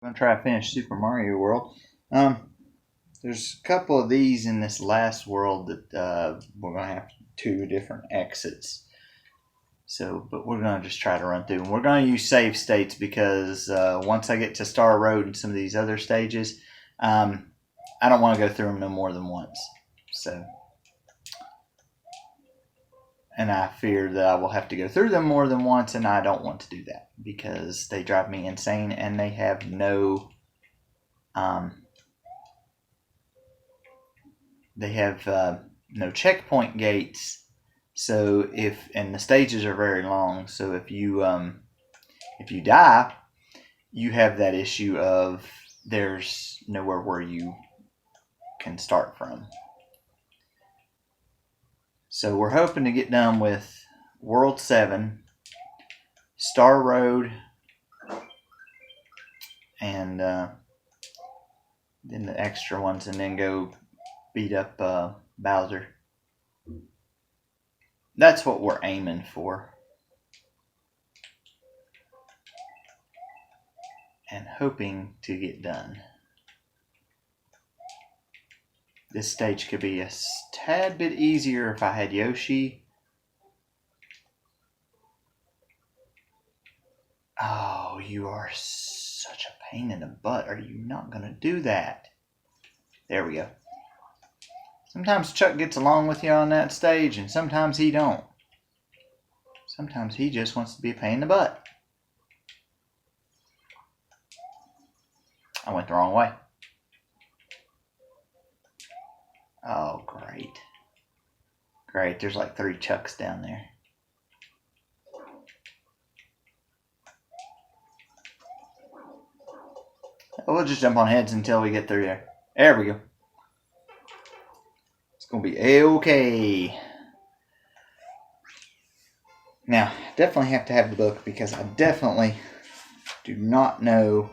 I'm gonna try to finish Super Mario World. Um, there's a couple of these in this last world that we're gonna have two different exits. So, but we're gonna just try to run through, and we're gonna use save states because once I get to Star Road and some of these other stages, um, I don't want to go through them no more than once. So, and I fear that I will have to go through them more than once, and I don't want to do that because they drive me insane, and they have um, no checkpoint gates. So and the stages are very long, so if you die, you have that issue of there's nowhere where you can start from. So we're hoping to get done with World 7, Star Road, and then the extra ones, and then go beat up Bowser. That's what we're aiming for. And hoping to get done. This stage could be a tad bit easier if I had Yoshi. Oh, you are such a pain in the butt. Are you not going to do that? There we go. Sometimes Chuck gets along with you on that stage, and sometimes he don't. Sometimes he just wants to be a pain in the butt. I went the wrong way. Oh, great. Great, there's like 3 Chucks down there. We'll just jump on heads until we get through there. There we go. It's going to be A-okay. Now, definitely have to have the book because I definitely do not know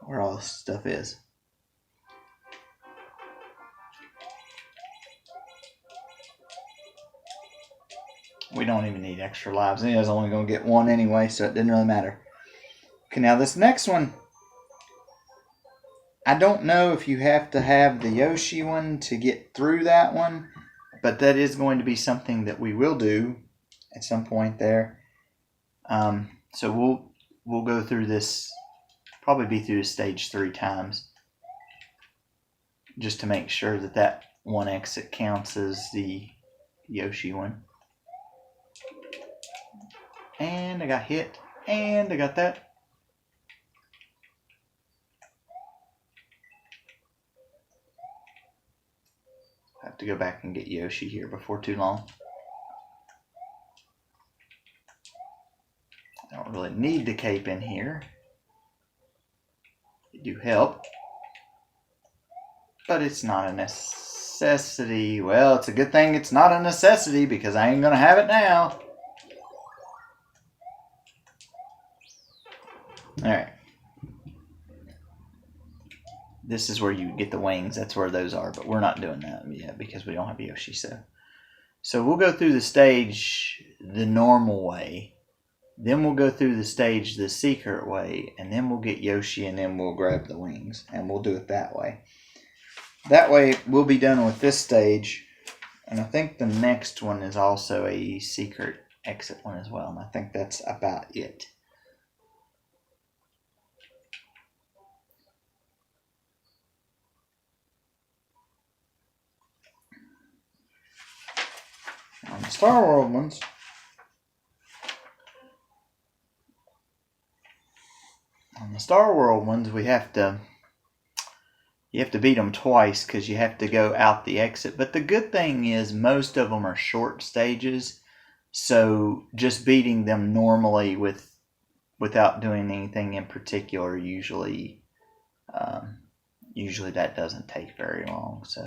where all this stuff is. We don't even need extra lives. He was only going to get 1 anyway, so it didn't really matter. Okay, now this next one, I don't know if you have to have the Yoshi one to get through that one, but that is going to be something that we will do at some point there. So we'll go through this, probably be through stage 3 times, just to make sure that one exit counts as the Yoshi one. And I got hit, and I got that. I have to go back and get Yoshi here before too long. I don't really need the cape in here. They do help, but it's not a necessity. Well, it's a good thing it's not a necessity because I ain't gonna have it now. Alright. This is where you get the wings. That's where those are, but we're not doing that yet because we don't have Yoshi. So we'll go through the stage the normal way. Then we'll go through the stage the secret way, and then we'll get Yoshi, and then we'll grab the wings, and we'll do it that way. That way, we'll be done with this stage, and I think the next one is also a secret exit one as well, and I think that's about it. On the Star World ones, you have to beat them twice because you have to go out the exit. But the good thing is most of them are short stages, so just beating them normally without doing anything in particular usually that doesn't take very long. So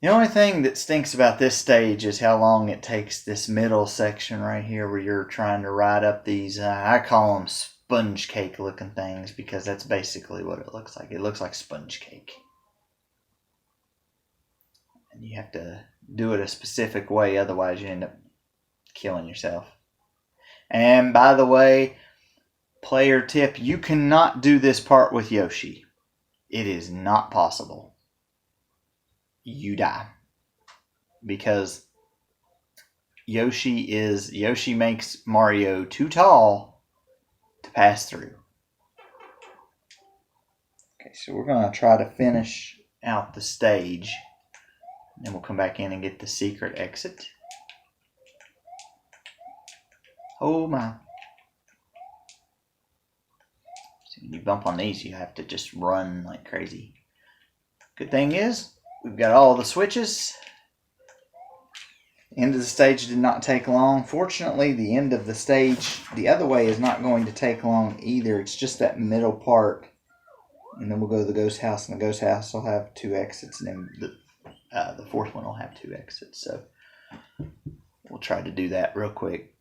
the only thing that stinks about this stage is how long it takes this middle section right here where you're trying to ride up these, I call them sponge cake looking things because that's basically what it looks like. It looks like sponge cake. And you have to do it a specific way, otherwise you end up killing yourself. And by the way, player tip, you cannot do this part with Yoshi. It is not possible. You die. Because Yoshi makes Mario too tall to pass through. Okay, so we're going to try to finish out the stage. Then we'll come back in and get the secret exit. Oh my. So when you bump on these, you have to just run like crazy. Good thing is, we've got all the switches. End of the stage did not take long. Fortunately, the end of the stage, the other way, is not going to take long either. It's just that middle part. And then we'll go to the ghost house, and the ghost house will have 2 exits, and then the fourth one will have 2 exits. So we'll try to do that real quick.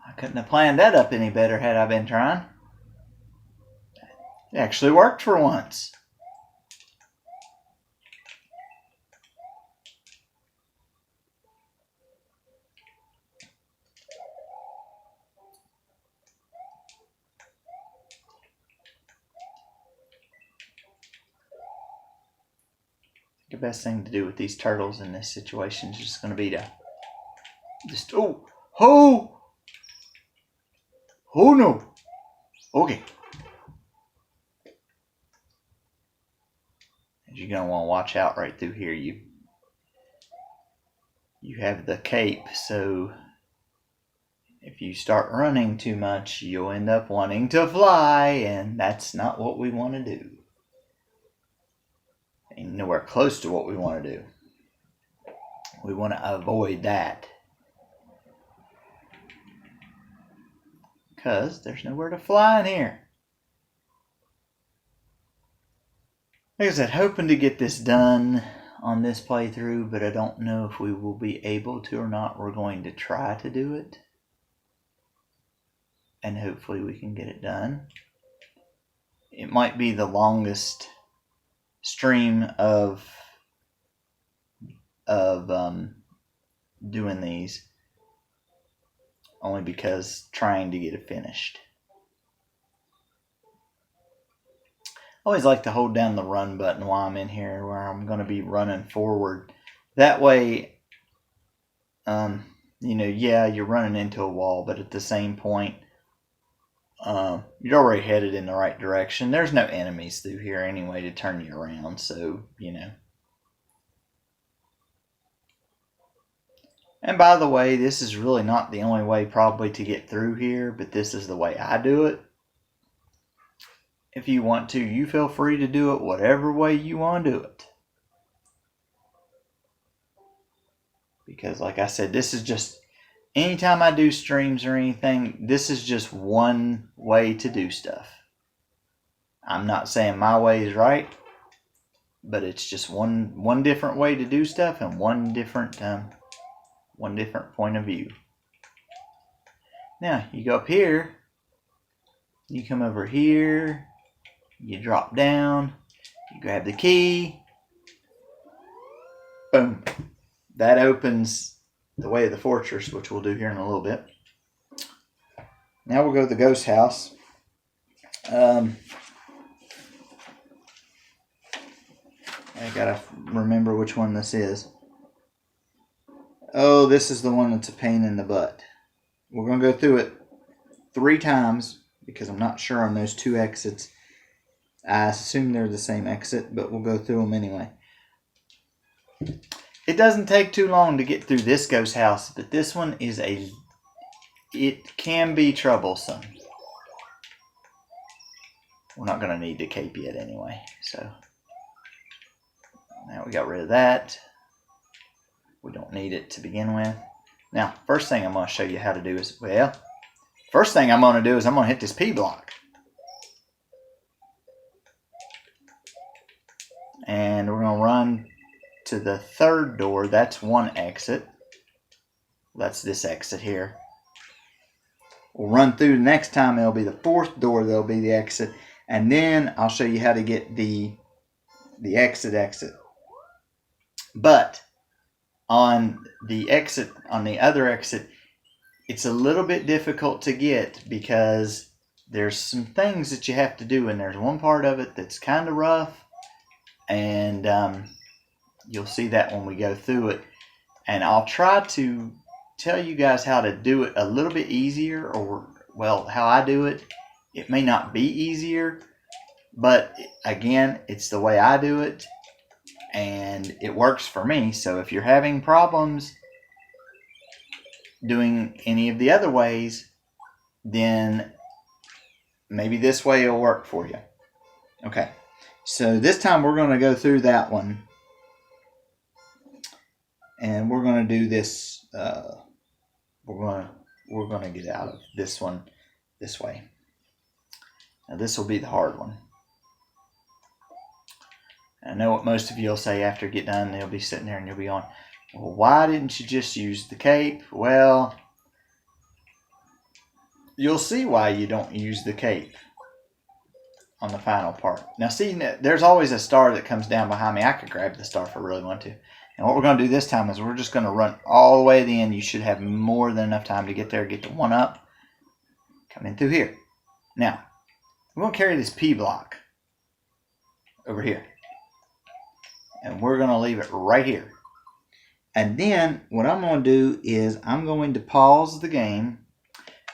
I couldn't have planned that up any better had I been trying. It actually worked for once. The best thing to do with these turtles in this situation is just going to be to just oh no. Okay. You're going to want to watch out right through here. You have the cape, so if you start running too much, you'll end up wanting to fly, and that's not what we want to do. Ain't nowhere close to what we want to do. We want to avoid that. Because there's nowhere to fly in here. Like I said, hoping to get this done on this playthrough, but I don't know if we will be able to or not. We're going to try to do it. And hopefully we can get it done. It might be the longest stream of doing these. Only because trying to get it finished. I always like to hold down the run button while I'm in here, where I'm going to be running forward. That way, you're running into a wall, but at the same point, you're already headed in the right direction. There's no enemies through here anyway to turn you around, so, And by the way, this is really not the only way probably to get through here, but this is the way I do it. If you want to, you feel free to do it whatever way you want to do it. Because like I said, this is just, anytime I do streams or anything, this is just one way to do stuff. I'm not saying my way is right, but it's just one different way to do stuff and one different point of view. Now, you go up here, you come over here, you drop down, you grab the key, boom. That opens the way of the fortress, which we'll do here in a little bit. Now we'll go to the ghost house. I gotta remember which one this is. Oh, this is the one that's a pain in the butt. We're going to go through it 3 times because I'm not sure on those 2 exits. I assume they're the same exit, but we'll go through them anyway. It doesn't take too long to get through this ghost house, but this one it can be troublesome. We're not going to need the cape yet anyway, so now we got rid of that. We don't need it to begin with. Now, first thing I'm going to show you how to do is, first thing I'm going to do is I'm going to hit this P block. And we're going to run to the 3rd door. That's one exit. That's this exit here. We'll run through the next time. It'll be the fourth door that'll be the exit. And then I'll show you how to get the exit. But on the other exit, it's a little bit difficult to get because there's some things that you have to do, and there's one part of it that's kind of rough, and you'll see that when we go through it. And I'll try to tell you guys how to do it a little bit easier, or well, how I do it. It may not be easier, but again, it's the way I do it, and it works for me. So if you're having problems doing any of the other ways, then maybe this way will work for you. Okay, so this time we're going to go through that one, and we're going to do this. We're going to get out of this one this way. Now this will be the hard one. I know what most of you will say after you get done. They'll be sitting there and you'll be on, well, why didn't you just use the cape? Well, you'll see why you don't use the cape on the final part. Now see, there's always a star that comes down behind me. I could grab the star if I really want to. And what we're going to do this time is we're just going to run all the way to the end. You should have more than enough time to get there, get the one up, come in through here. Now, we're going to carry this P block over here. And we're going to leave it right here. And then what I'm going to do is I'm going to pause the game,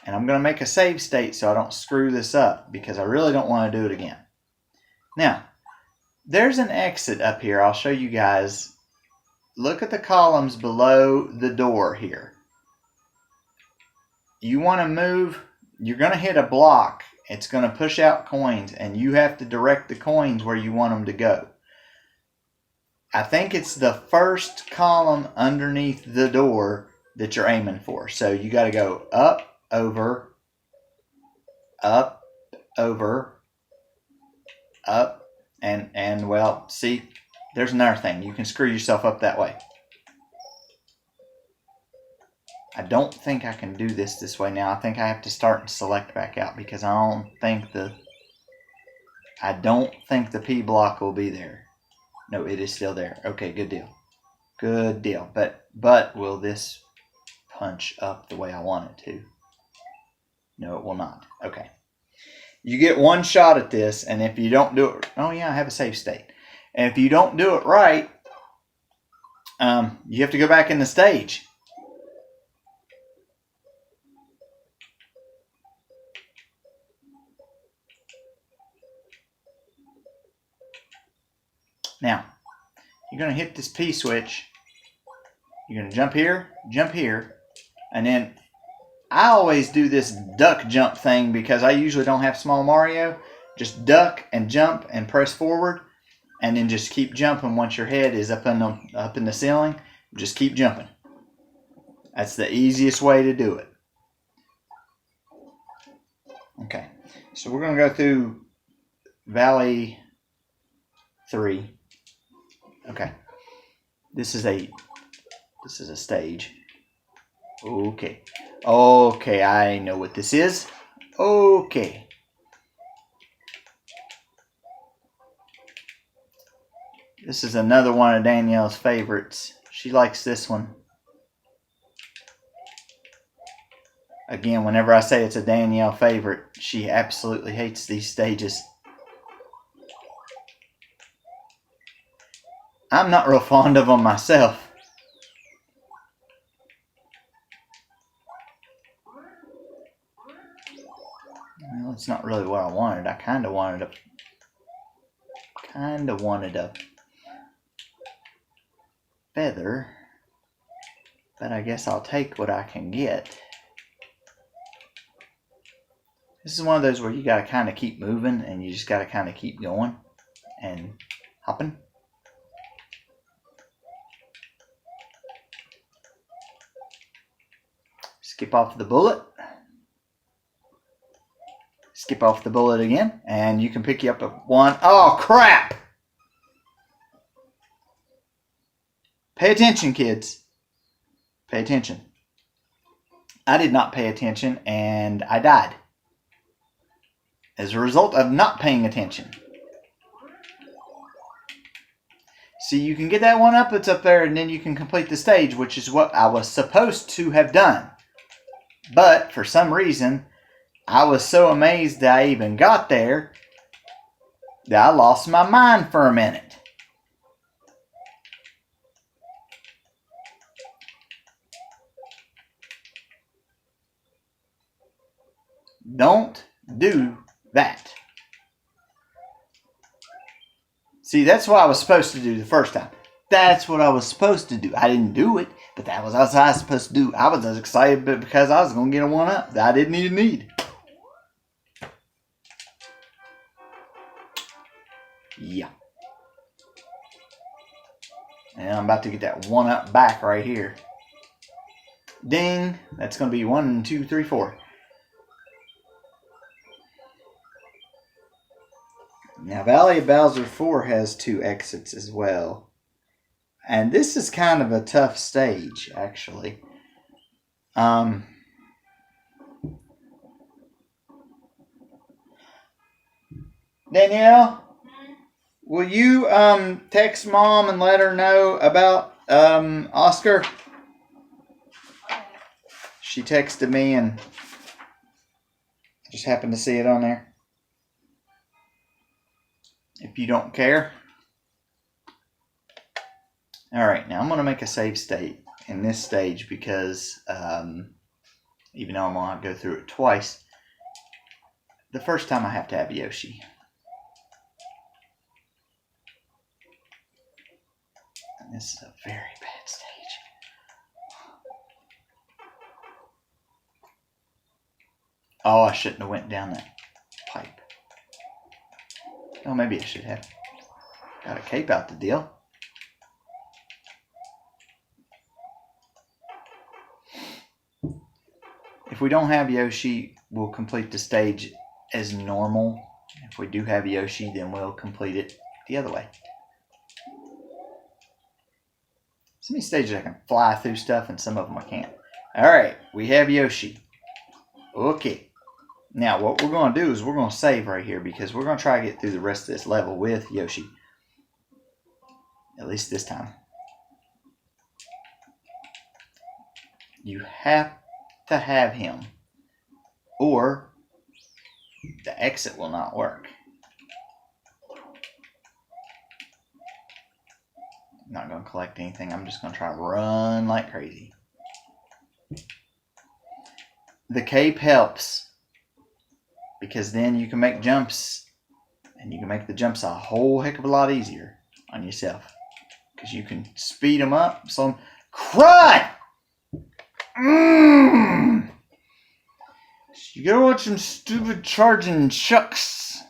and I'm going to make a save state so I don't screw this up, because I really don't want to do it again. Now, there's an exit up here. I'll show you guys. Look at the columns below the door here. You want to move, you're going to hit a block. It's going to push out coins, and you have to direct the coins where you want them to go. I think it's the first column underneath the door that you're aiming for. So you got to go up, over, up, and well, see, there's another thing. You can screw yourself up that way. I don't think I can do this way now. I think I have to start and select back out, because I don't think the P block will be there. No, it is still there. Okay, good deal. Good deal. But will this punch up the way I want it to? No, it will not. Okay. You get one shot at this, and if you don't do it, oh yeah, I have a save state. And if you don't do it right, you have to go back in the stage. Now, you're going to hit this P switch. You're going to jump here, and then I always do this duck jump thing because I usually don't have Small Mario. Just duck and jump and press forward, and then just keep jumping once your head is up in the ceiling. Just keep jumping. That's the easiest way to do it. Okay, so we're going to go through Valley 3. Okay, this is a stage. Okay, I know what this is. Okay. This is another one of Danielle's favorites. She likes this one. Again, whenever I say it's a Danielle favorite, she absolutely hates these stages. I'm not real fond of them myself. Well, it's not really what I wanted. I kind of wanted a feather, but I guess I'll take what I can get. This is one of those where you got to kind of keep moving, and you just got to kind of keep going and hopping. Skip off the bullet. Skip off the bullet again, and you can pick you up a one. Oh, crap! Pay attention, kids. Pay attention. I did not pay attention and I died as a result of not paying attention. See, you can get that one up that's up there and then you can complete the stage, which is what I was supposed to have done. But for some reason, I was so amazed that I even got there that I lost my mind for a minute. Don't do that. See, that's what I was supposed to do the first time. That's what I was supposed to do. I didn't do it, but that was what I was supposed to do. I was as excited because I was going to get a 1-up that I didn't even need. Yeah. And I'm about to get that 1-up back right here. Ding. That's going to be 1, 2, 3, 4. Now, Valley of Bowser 4 has 2 exits as well. And this is kind of a tough stage, actually. Danielle, will you text Mom and let her know about Oscar? She texted me and I just happened to see it on there. If you don't care. Alright, now I'm going to make a save state in this stage because even though I'm going to go through it twice, the first time I have to have Yoshi. And this is a very bad stage. Oh, I shouldn't have went down that pipe. Oh, maybe I should have. Got a cape out the deal. If we don't have Yoshi, we'll complete the stage as normal. If we do have Yoshi, then we'll complete it the other way. So many stages I can fly through stuff and some of them I can't. Alright, we have Yoshi. Okay. Now, what we're going to do is we're going to save right here because we're going to try to get through the rest of this level with Yoshi. At least this time. You have to have him or the exit will not work. I'm not going to collect anything. I'm just going to try to run like crazy. The cape helps. Because then you can make jumps. And you can make the jumps a whole heck of a lot easier on yourself. Because you can speed them up. So, crud! You gotta watch them stupid charging chucks.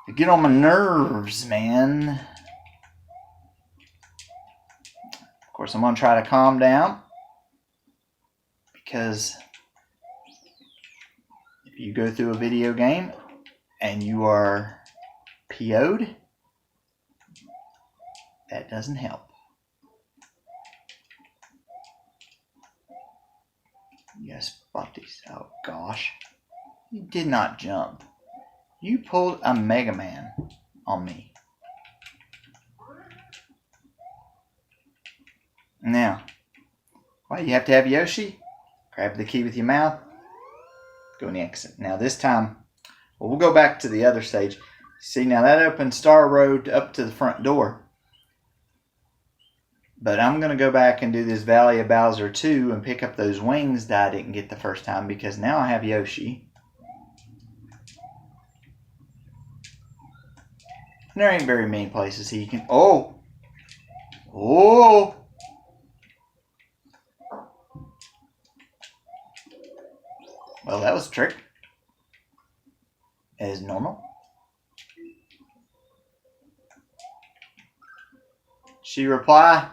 They get on my nerves, man. Of course, I'm going to try to calm down. Because if you go through a video game and you are PO'd, that doesn't help. Yes, spot these. Oh, gosh. You did not jump. You pulled a Mega Man on me. Now, why you have to have Yoshi? Grab the key with your mouth. Go in the exit. Now this time, well, we'll go back to the other stage. See, now that opens Star Road up to the front door. But I'm going to go back and do this Valley of Bowser 2 and pick up those wings that I didn't get the first time because now I have Yoshi. And there ain't very many places he can... Oh! Oh! Well, that was a trick. As normal. She reply?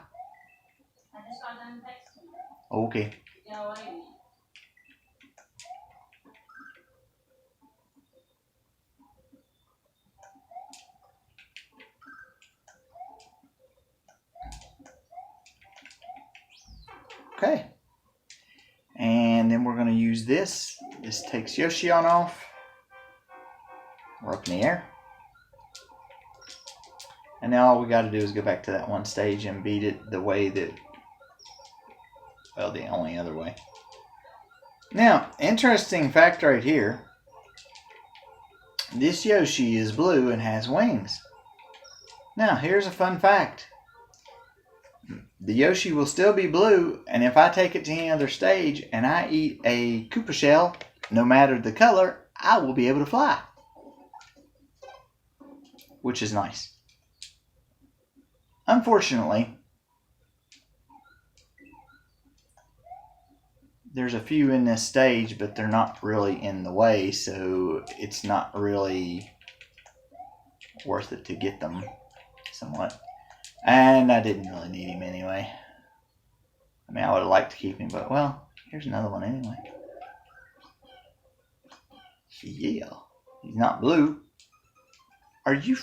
I just got done texting. Okay. Yeah, wait a minute. Okay. And then we're we're going to use this. This takes Yoshi on off. We're up in the air. And now all we got to do is go back to that one stage and beat it the way that, well, the only other way. Now, interesting fact right here. This Yoshi is blue and has wings. Now, here's a fun fact. The Yoshi will still be blue, and if I take it to any other stage and I eat a Koopa shell, no matter the color, I will be able to fly. Which is nice. Unfortunately, there's a few in this stage, but they're not really in the way, so it's not really worth it to get them somewhat. And I didn't really need him anyway. I mean, I would have liked to keep him, but well, here's another one anyway. Yeah, he's not blue. Are you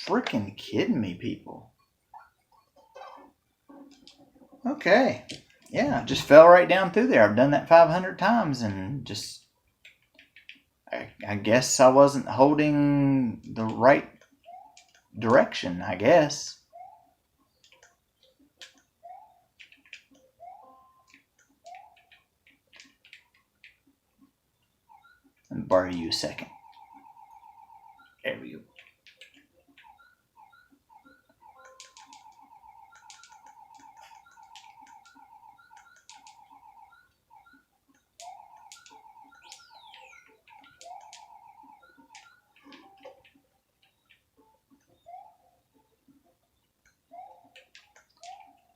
freaking kidding me, people? Okay. Yeah, just fell right down through there. I've done that 500 times and just... I guess I wasn't holding the right direction, I guess. Let me borrow you a second. There we go.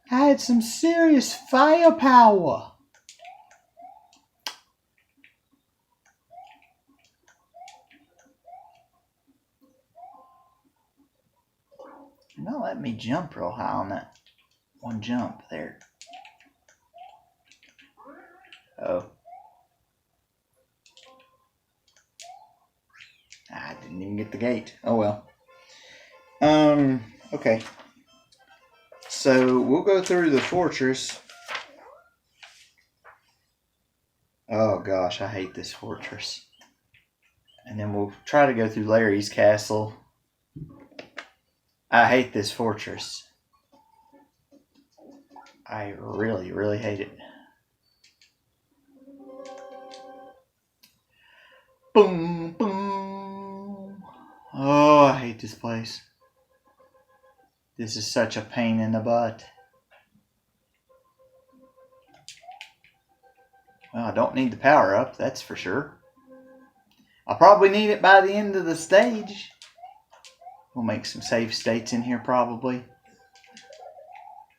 I had some serious firepower. You're not letting me jump real high on that one jump there. Oh. I didn't even get the gate. Oh well. Okay. So we'll go through the fortress. Oh gosh, I hate this fortress. And then we'll try to go through Larry's castle. I hate this fortress. I really, really hate it. Boom, boom. Oh, I hate this place. This is such a pain in the butt. Well, I don't need the power up, that's for sure. I'll probably need it by the end of the stage. We'll make some save states in here probably.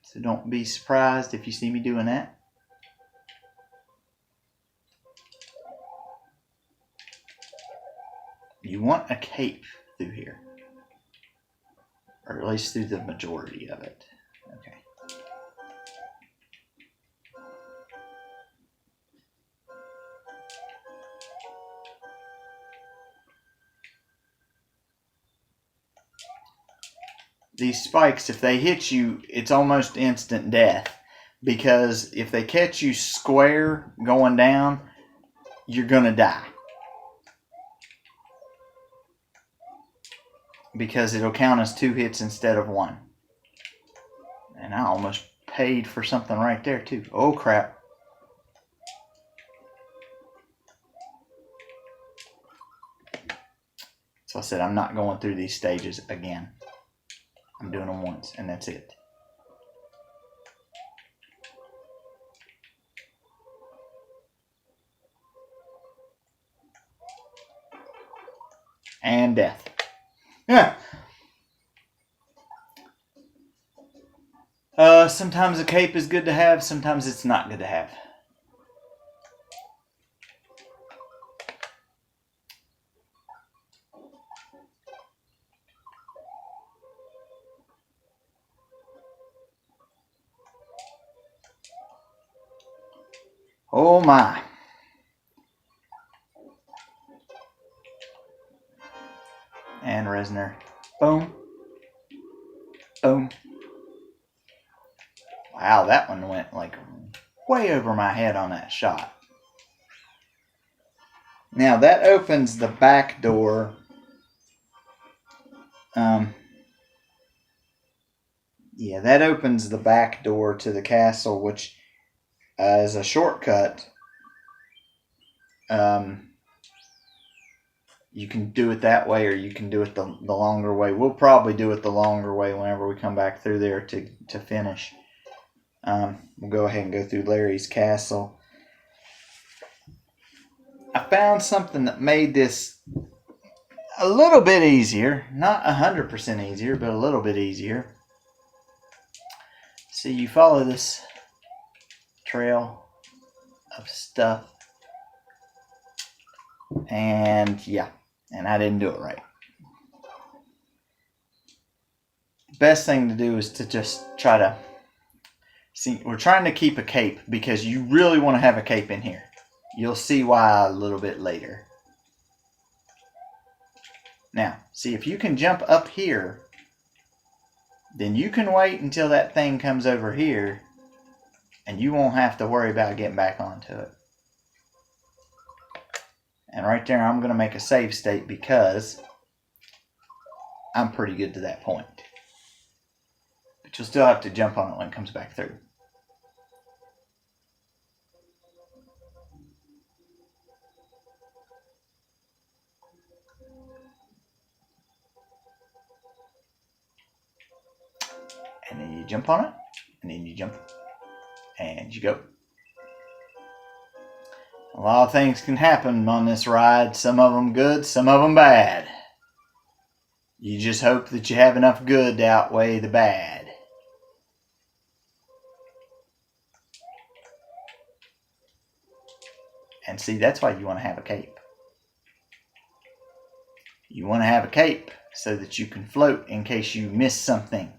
So don't be surprised if you see me doing that. You want a cape through here. Or at least through the majority of it. Okay. These spikes, if they hit you, it's almost instant death. Because if they catch you square going down, you're going to die. Because it'll count as 2 hits instead of 1. And I almost paid for something right there too. Oh crap. So I said I'm not going through these stages again. I'm doing them once and that's it. And death. Yeah. Sometimes a cape is good to have, sometimes it's not good to have. Oh my. And Resner. Boom. Boom. Wow, that one went like way over my head on that shot. Now that opens the back door. Yeah, that opens the back door to the castle, which is a shortcut. You can do it that way, or you can do it the longer way. We'll probably do it the longer way whenever we come back through there to finish. We'll go ahead and go through Larry's castle. I found something that made this a little bit easier. Not 100% easier, but a little bit easier. See, you follow this trail of stuff. And yeah, and I didn't do it right. Best thing to do is to just try to see. We're trying to keep a cape because you really want to have a cape in here. You'll see why a little bit later. Now, see, if you can jump up here, then you can wait until that thing comes over here and you won't have to worry about getting back onto it. And right there, I'm going to make a save state because I'm pretty good to that point. But you'll still have to jump on it when it comes back through. And then you jump on it, and then you jump, and you go. A lot of things can happen on this ride. Some of them good, some of them bad. You just hope that you have enough good to outweigh the bad. And see, that's why you want to have a cape. You want to have a cape so that you can float in case you miss something.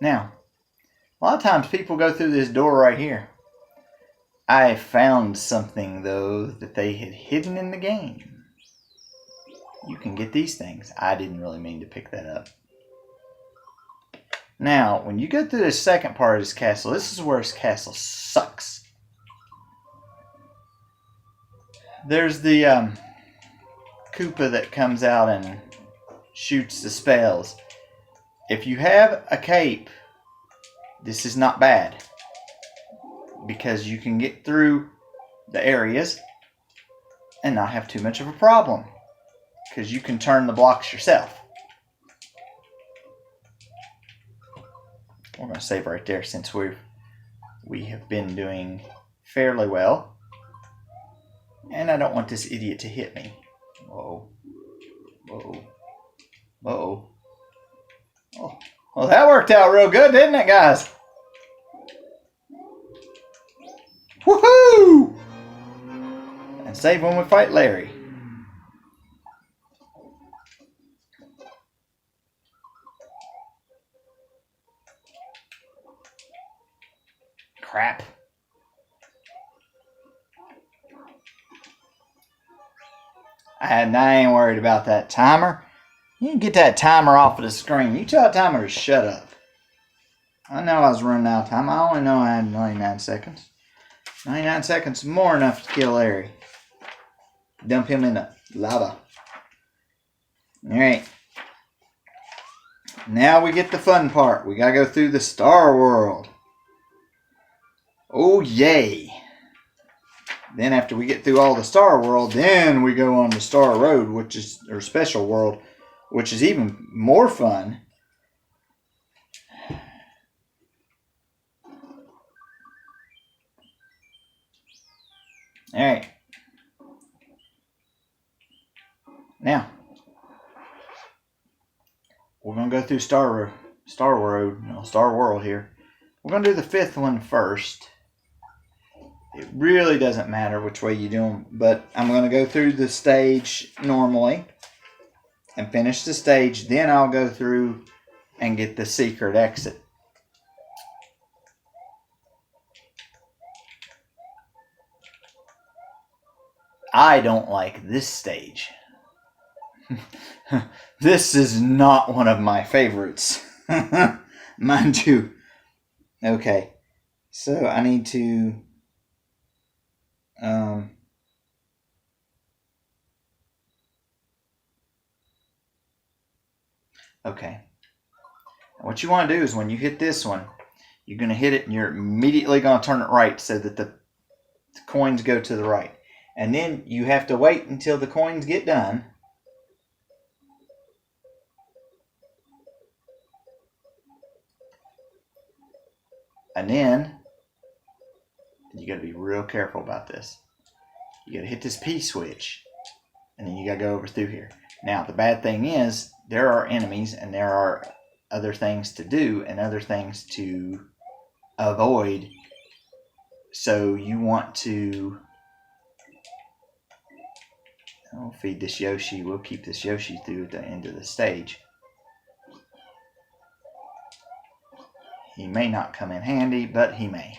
Now, a lot of times people go through this door right here. I found something, though, that they had hidden in the game. You can get these things. I didn't really mean to pick that up. Now, when you go through the second part of this castle, this is where this castle sucks. There's the Koopa that comes out and shoots the spells. If you have a cape, this is not bad because you can get through the areas and not have too much of a problem because you can turn the blocks yourself. We're going to save right there since we have been doing fairly well. And I don't want this idiot to hit me. Whoa. Whoa. Uh-oh. Oh, well, that worked out real good, didn't it, guys? Woohoo! And save when we fight Larry. Crap. I ain't worried about that timer. You can get that timer off of the screen. You tell that timer to shut up. I know I was running out of time. I only know I had 99 seconds. 99 seconds is more enough to kill Larry. Dump him in the lava. Alright. Now we get the fun part. We gotta go through the Star World. Oh, yay. Then after we get through all the Star World, then we go on the Star Road, or Special World, which is even more fun. All right. Now, we're going to go through Star World here. We're going to do the fifth one first. It really doesn't matter which way you do them, but I'm going to go through the stage normally and finish the stage. Then I'll go through and get the secret exit. I don't like this stage. This is not one of my favorites. Mine too. Okay. So I need to okay. What you want to do is when you hit this one, you're going to hit it and you're immediately going to turn it right so that the coins go to the right. And then you have to wait until the coins get done. And then you got to be real careful about this. You got to hit this P switch. And then you got to go over through here. Now, the bad thing is there are enemies and there are other things to do and other things to avoid. So you want to feed this Yoshi. We'll keep this Yoshi through the end of the stage. He may not come in handy, but he may.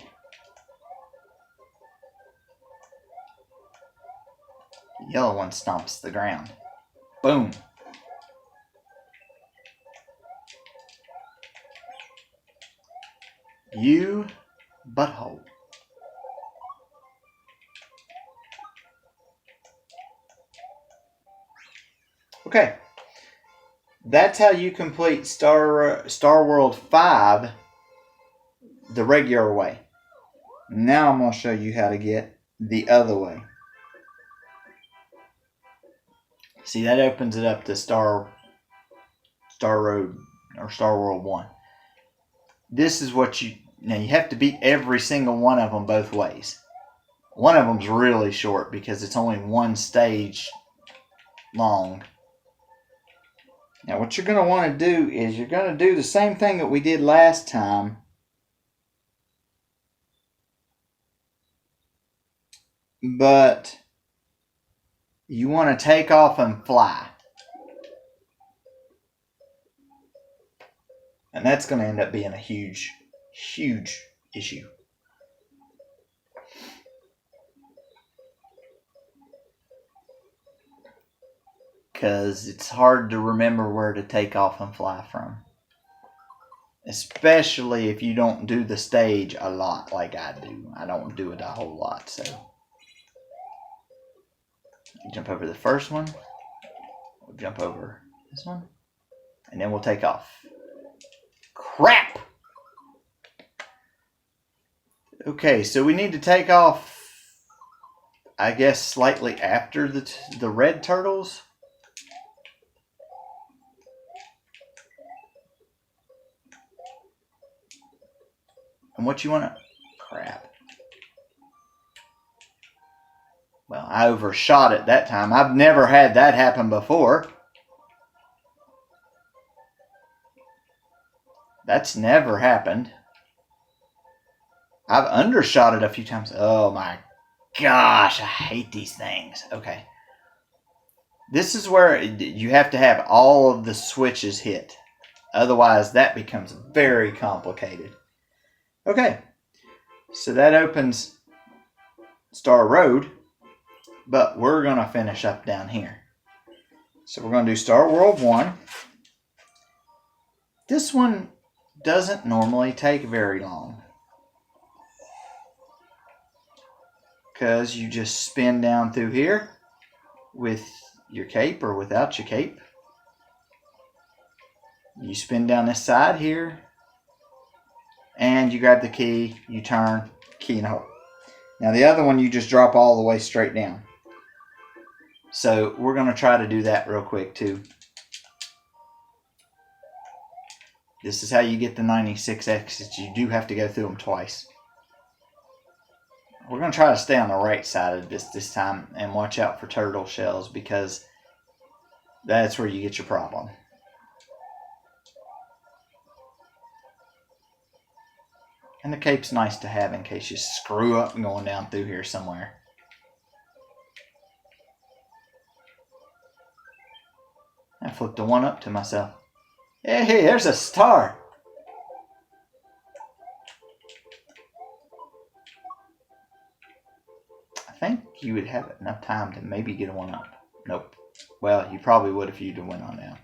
The yellow one stomps the ground. Boom. You butthole. Okay. That's how you complete Star World 5 the regular way. Now I'm going to show you how to get the other way. See, that opens it up to Star Road or Star World 1. This is what you have to beat every single one of them both ways. One of them's really short because it's only one stage long. Now what you're going to want to do is you're going to do the same thing that we did last time. But you want to take off and fly. And that's going to end up being a huge, huge issue. Because it's hard to remember where to take off and fly from. Especially if you don't do the stage a lot like I do. I don't do it a whole lot, so. You jump over the first one. We'll jump over this one. And then we'll take off. Crap! Okay, so we need to take off, I guess, slightly after the red turtles. And what you want to... Crap. Well, I overshot it that time. I've never had that happen before. That's never happened. I've undershot it a few times. Oh my gosh, I hate these things. Okay. This is where you have to have all of the switches hit. Otherwise, that becomes very complicated. Okay. So that opens Star Road. But we're going to finish up down here. So we're going to do Star World 1. This one doesn't normally take very long. Because you just spin down through here with your cape or without your cape. You spin down this side here. And you grab the key, you turn, key and hold. Now the other one you just drop all the way straight down. So we're going to try to do that real quick too. This is how you get the 96 exits. You do have to go through them twice. We're going to try to stay on the right side of this time and watch out for turtle shells because that's where you get your problem. And the cape's nice to have in case you screw up going down through here somewhere. I flipped a one up to myself. Hey, there's a star. I think you would have enough time to maybe get a one up. Nope. Well, you probably would if you'd went on down.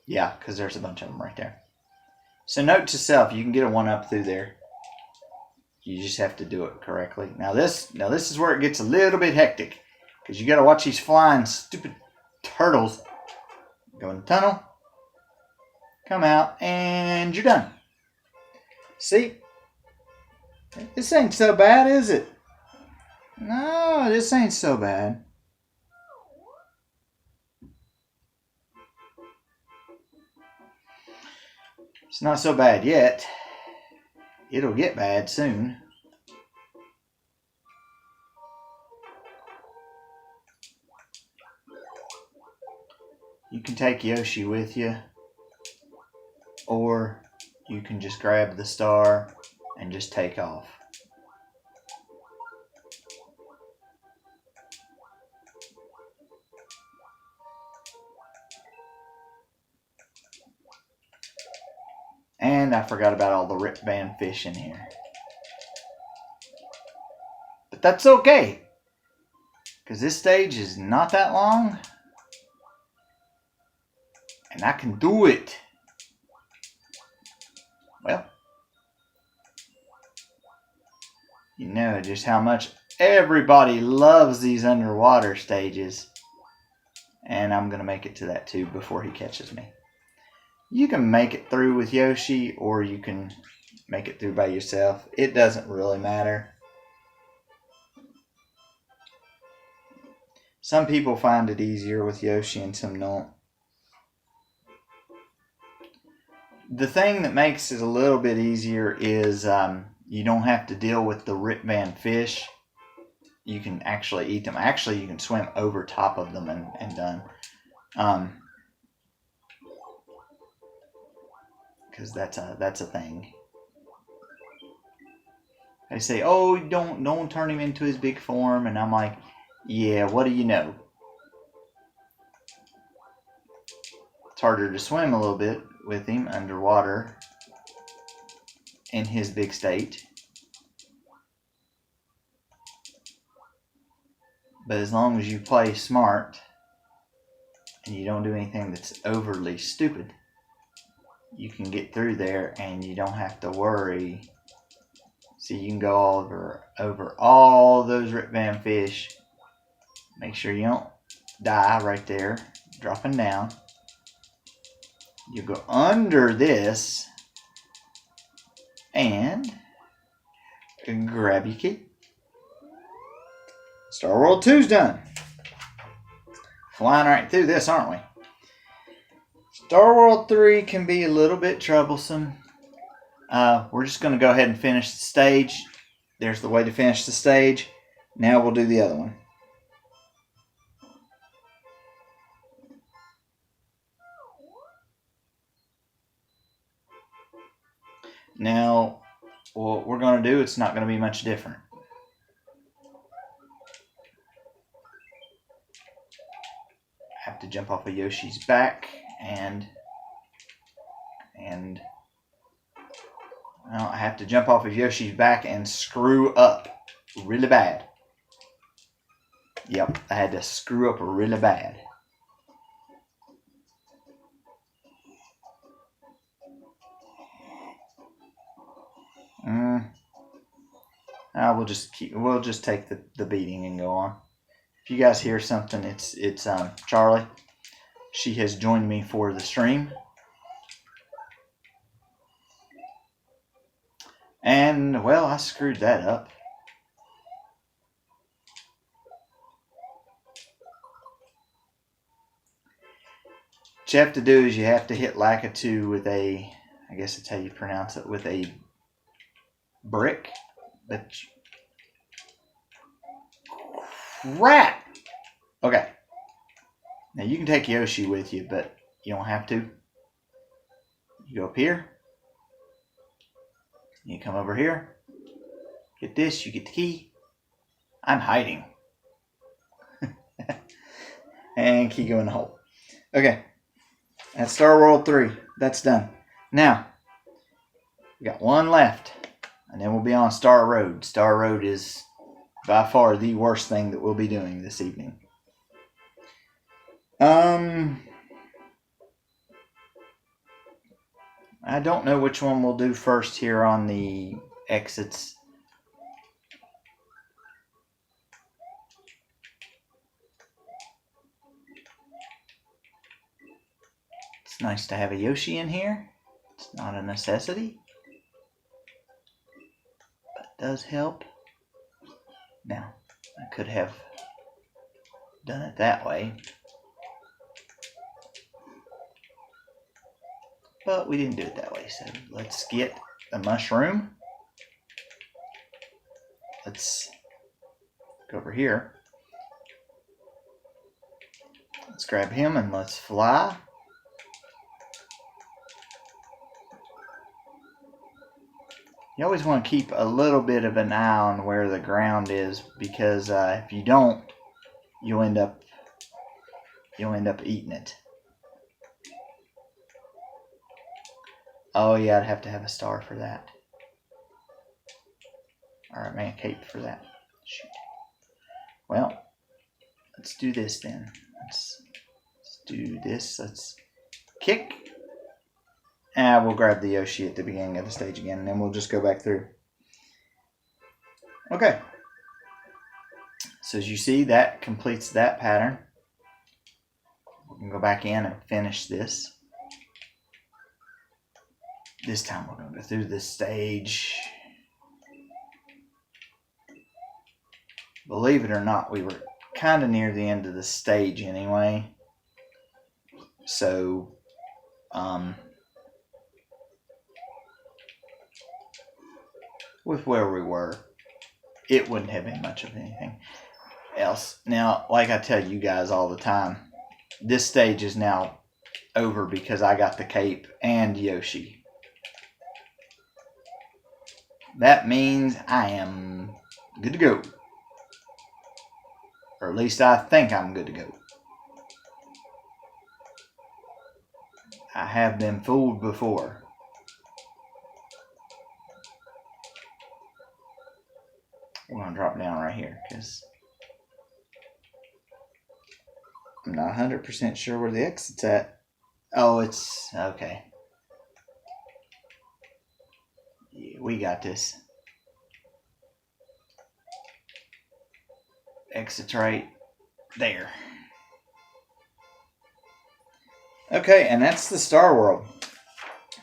Yeah, because there's a bunch of them right there. So note to self, you can get a 1-up through there. You just have to do it correctly. Now this is where it gets a little bit hectic, because you got to watch these flying stupid turtles. Go in the tunnel, come out, and you're done. See? This ain't so bad, is it? No, this ain't so bad. It's not so bad yet. It'll get bad soon. You can take Yoshi with you, or you can just grab the star and just take off. And I forgot about all the Rip Van fish in here. But that's okay, because this stage is not that long, and I can do it. Well, you know just how much everybody loves these underwater stages, and I'm going to make it to that too before he catches me. You can make it through with Yoshi, or you can make it through by yourself. It doesn't really matter. Some people find it easier with Yoshi and some don't. The thing that makes it a little bit easier is you don't have to deal with the Rip Van fish. You can actually eat them. Actually, you can swim over top of them and done. Because that's a thing. They say, "Oh, don't turn him into his big form," and I'm like, "Yeah, what do you know?" It's harder to swim a little bit with him underwater in his big state. But as long as you play smart and you don't do anything that's overly stupid, you can get through there and you don't have to worry. See, you can go over all those Rip Van fish. Make sure you don't die right there, dropping down. You go under this and grab your key. Star World 2's done. Flying right through this, aren't we? Star World 3 can be a little bit troublesome. We're just going to go ahead and finish the stage. There's the way to finish the stage. Now we'll do the other one. Now, what we're going to do, it's not going to be much different. I have to jump off of Yoshi's back and well, I have to jump off of Yoshi's back and screw up really bad. Yep, I had to screw up really bad. We'll just take the beating and go on. If you guys hear something, it's Charlie. She has joined me for the stream. And, well, I screwed that up. What you have to do is you have to hit Lakitu with a, I guess that's how you pronounce it, with a brick. But crap! Okay. Now you can take Yoshi with you, but you don't have to. You go up here. You come over here. Get this, you get the key. I'm hiding. And keep going in the hole. Okay. That's Star World 3. That's done. Now, we got one left. And then we'll be on Star Road. Star Road is by far the worst thing that we'll be doing this evening. I don't know which one we'll do first here on the exits. It's nice to have a Yoshi in here. It's not a necessity, but it does help. Now, I could have done it that way, but we didn't do it that way. So let's get a mushroom. Let's go over here. Let's grab him and let's fly. You always want to keep a little bit of an eye on where the ground is, because if you don't, you'll end up eating it. Oh yeah, I'd have to have a star for that. Alright, man, a cape for that. Shoot. Well, let's do this then. Let's do this. Let's kick. And we'll grab the Yoshi at the beginning of the stage again, and then we'll just go back through. Okay. So as you see, that completes that pattern. We can go back in and finish this. This time we're going to go through this stage. Believe it or not, we were kind of near the end of the stage anyway. So, with where we were, it wouldn't have been much of anything else. Now, like I tell you guys all the time, this stage is now over because I got the cape and Yoshi. That means I am good to go. Or at least I think I'm good to go. I have been fooled before. We're going to drop down right here because I'm not 100% sure where the exit's at. Oh, it's okay. Yeah, we got this. Exit's right there. Okay, and that's the Star World.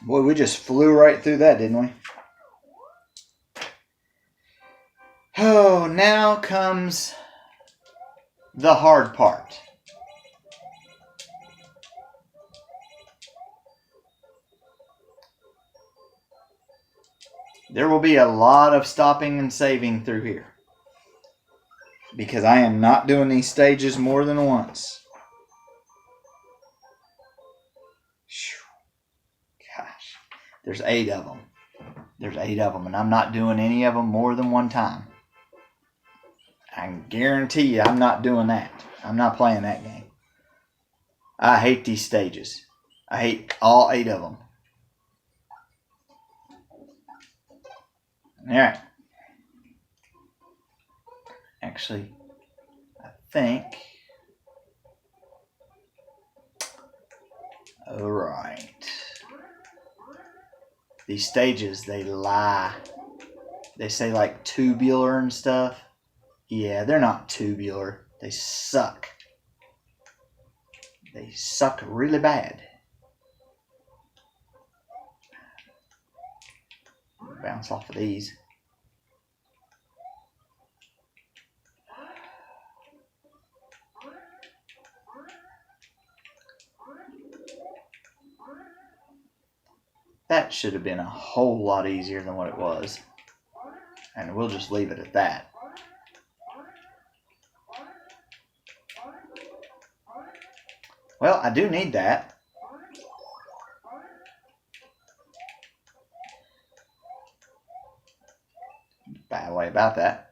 Boy, we just flew right through that, didn't we? Oh, now comes the hard part. There will be a lot of stopping and saving through here, because I am not doing these stages more than once. Gosh, there's 8 of them. There's 8 of them, and I'm not doing any of them more than one time. I can guarantee you I'm not doing that. I'm not playing that game. I hate these stages. I hate all 8 of them. Alright. Actually, I think... Alright. These stages, they lie. They say like tubular and stuff. Yeah, they're not tubular. They suck. They suck really bad. Bounce off of these. That should have been a whole lot easier than what it was. And we'll just leave it at that. Well, I do need that. Bad way about that.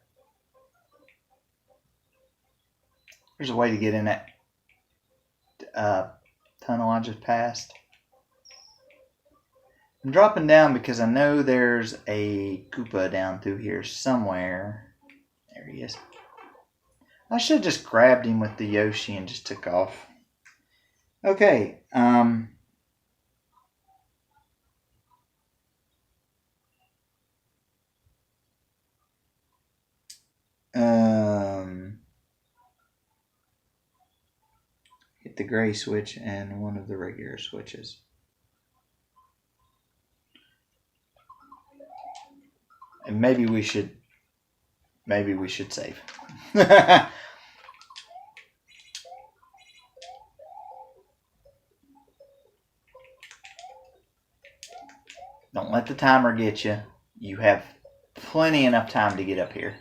There's a way to get in that tunnel I just passed. I'm dropping down because I know there's a Koopa down through here somewhere. There he is. I should have just grabbed him with the Yoshi and just took off. Okay. Hit the gray switch and one of the regular switches. And maybe we should save. Don't let the timer get you. You have plenty enough time to get up here.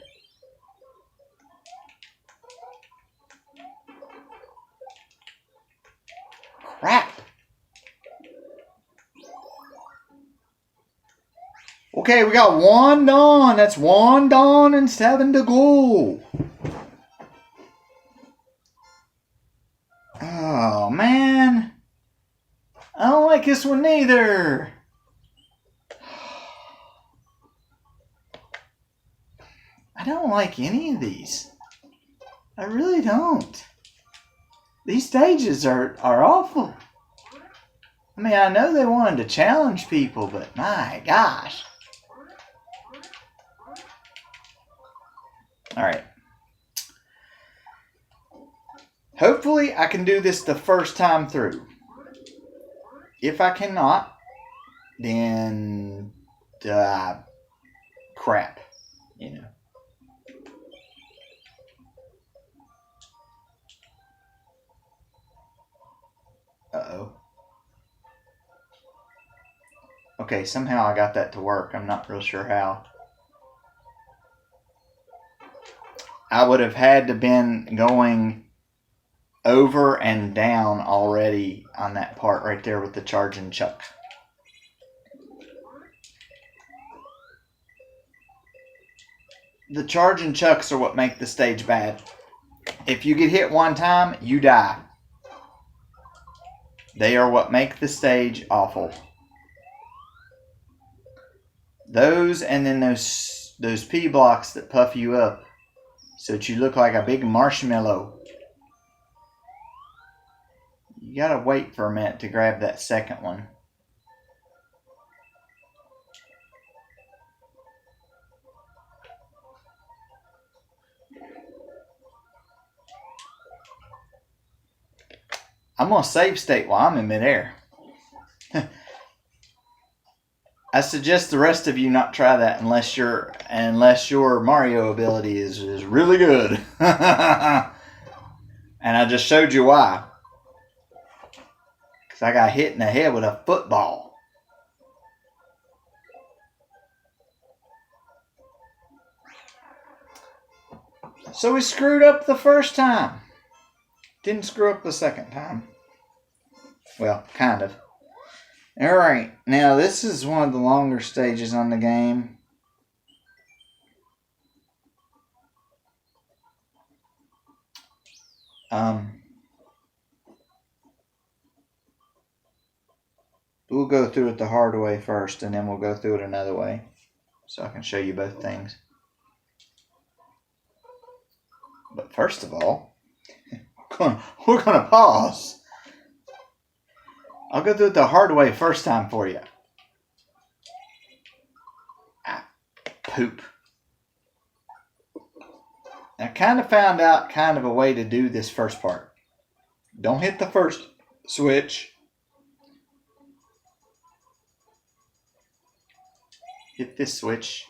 Crap. Okay, we got one done. That's one done and 7 to go. Oh, man. I don't like this one neither. I don't like any of these. I really don't. These stages are awful. I mean, I know they wanted to challenge people, but my gosh. Alright. Hopefully I can do this the first time through. If I cannot, then crap, you know. Uh-oh. Okay, somehow I got that to work. I'm not real sure how. I would have had to been going over and down already on that part right there with the charging chuck. The charging chucks are what make the stage bad. If you get hit one time, you die. They are what make the stage awful. Those and then those P blocks that puff you up so that you look like a big marshmallow. You gotta wait for a minute to grab that second one. I'm gonna save state while I'm in midair. I suggest the rest of you not try that unless your Mario ability is really good. And I just showed you why. Because I got hit in the head with a football. So we screwed up the first time. Didn't screw up the second time. Well, kind of. Alright, now this is one of the longer stages on the game. We'll go through it the hard way first, and then we'll go through it another way, so I can show you both things. But first of all, we're gonna pause. I'll go through it the hard way first time for you. Poop. I kind of found out kind of a way to do this first part. Don't hit the first switch. Hit this switch.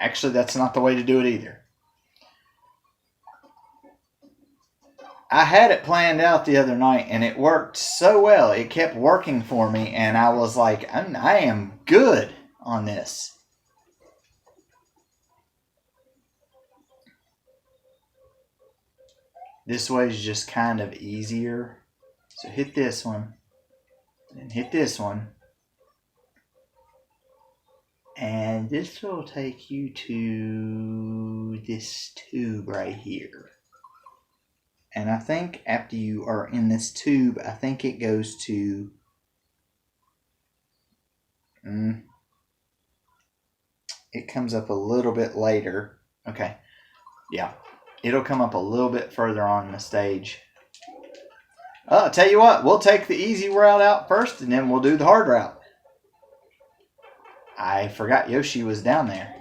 Actually, that's not the way to do it either. I had it planned out the other night, and it worked so well. It kept working for me, and I was like, I am good on this. This way is just kind of easier. So hit this one, and hit this one. And this will take you to this tube right here. And I think after you are in this tube, I think it goes to... it comes up a little bit later. Okay. Yeah. It'll come up a little bit further on in the stage. I'll tell you what. We'll take the easy route out first, and then we'll do the hard route. I forgot Yoshi was down there.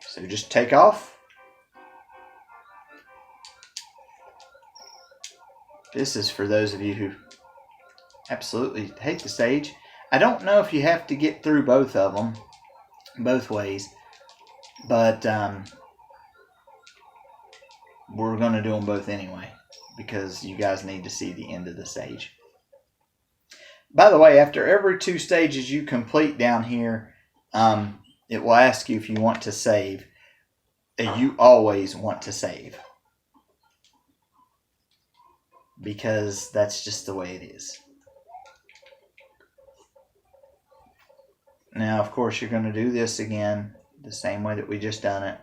So just take off This is for those of you who absolutely hate the stage. I don't know if you have to get through both of them, both ways, but we're going to do them both anyway because you guys need to see the end of the stage. By the way, after every 2 stages you complete down here, it will ask you if you want to save. You always want to save because that's just the way it is. Now, of course, you're going to do this again the same way that we just done it.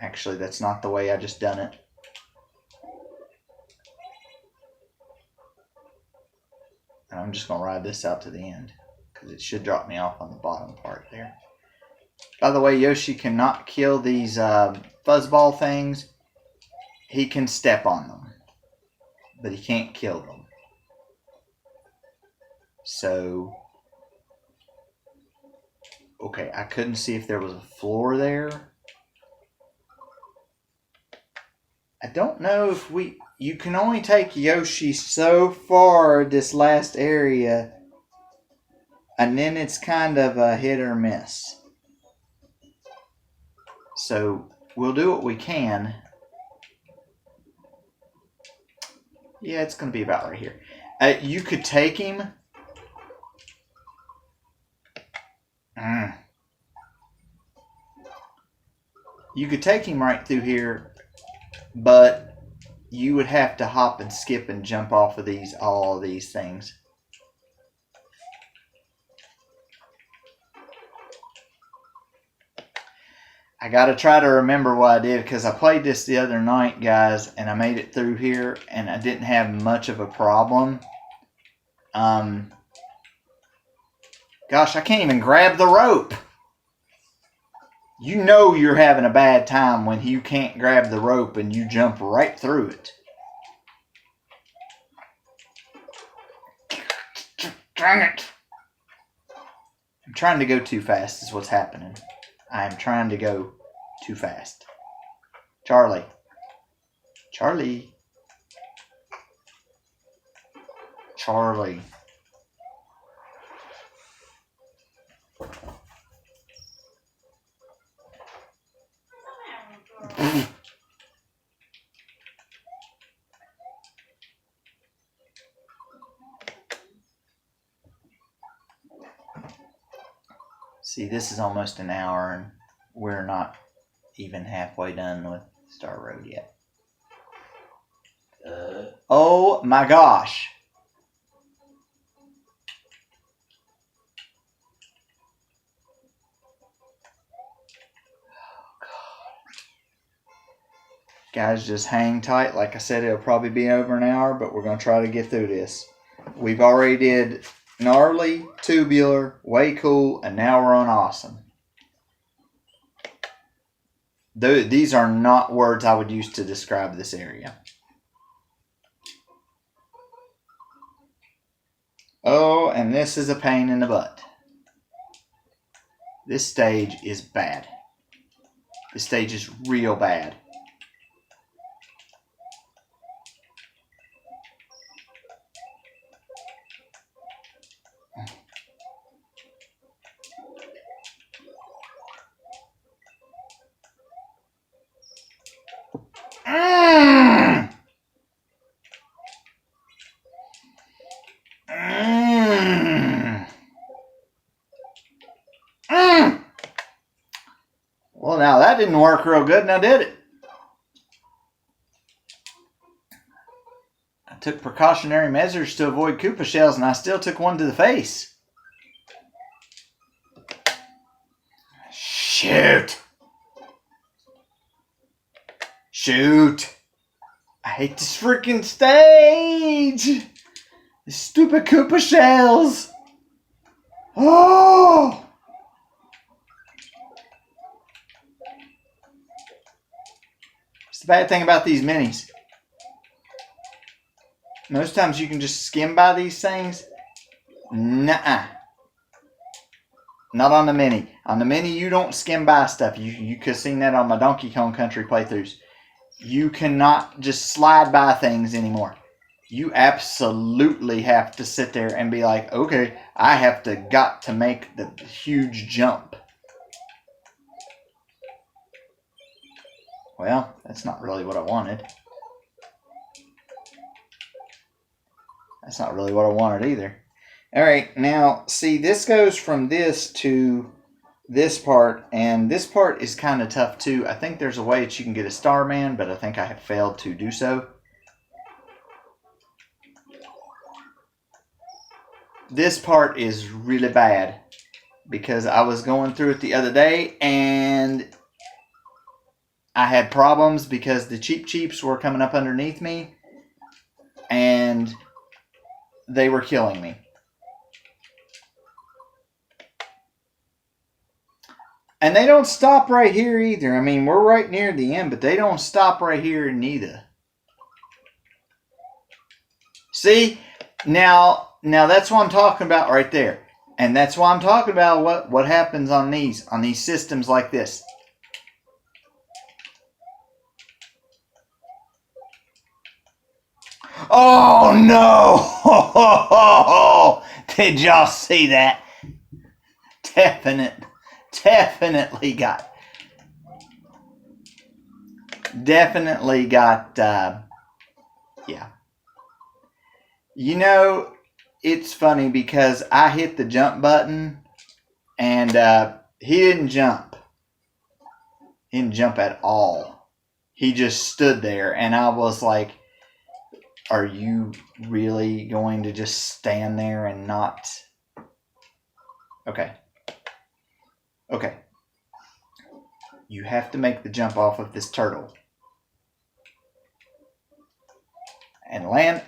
Actually, that's not the way I just done it. And I'm just going to ride this out to the end because it should drop me off on the bottom part there. By the way, Yoshi cannot kill these fuzzball things. He can step on them, but he can't kill them. So, okay, I couldn't see if there was a floor there. I don't know if you can only take Yoshi so far this last area, and then it's kind of a hit or miss. So we'll do what we can. Yeah, it's going to be about right here. You could take him. You could take him right through here, but you would have to hop and skip and jump off of all of these things. I gotta try to remember what I did because I played this the other night, guys, and I made it through here and I didn't have much of a problem. Gosh, I can't even grab the rope. You know you're having a bad time when you can't grab the rope and you jump right through it. Dang it. I'm trying to go too fast is what's happening. I am trying to go too fast. Charlie. Charlie. Charlie. See, this is almost an hour and we're not even halfway done with Star Road yet. Oh my gosh. Guys, just hang tight. Like I said, it'll probably be over an hour, but we're going to try to get through this. We've already did gnarly, tubular, way cool, and now we're on awesome. These are not words I would use to describe this area. Oh, and this is a pain in the butt. This stage is bad. This stage is real bad. Well, now that didn't work real good, now did it? I took precautionary measures to avoid Koopa shells, and I still took one to the face. Shoot! Shoot! I hate this freaking stage! These stupid Koopa shells! Oh! It's the bad thing about these minis. Most times you can just skim by these things. Nuh-uh. Not on the mini. On the mini, you don't skim by stuff. You could have seen that on my Donkey Kong Country playthroughs. You cannot just slide by things anymore. You absolutely have to sit there and be like, okay, I have got to make the huge jump. Well, that's not really what I wanted. That's not really what I wanted either. All right, now, see, this goes from this to this part, and this part is kind of tough too. I think there's a way that you can get a Starman, but I think I have failed to do so. This part is really bad because I was going through it the other day and I had problems because the Cheep Cheeps were coming up underneath me and they were killing me. And they don't stop right here either. I mean, we're right near the end, but they don't stop right here neither. See? Now that's what I'm talking about right there. And that's why I'm talking about what happens on these systems like this. Oh no! Did y'all see that? Definitely got yeah. You know, it's funny because I hit the jump button and he didn't jump. He didn't jump at all. He just stood there and I was like, are you really going to just stand there and not? Okay. You have to make the jump off of this turtle. And land.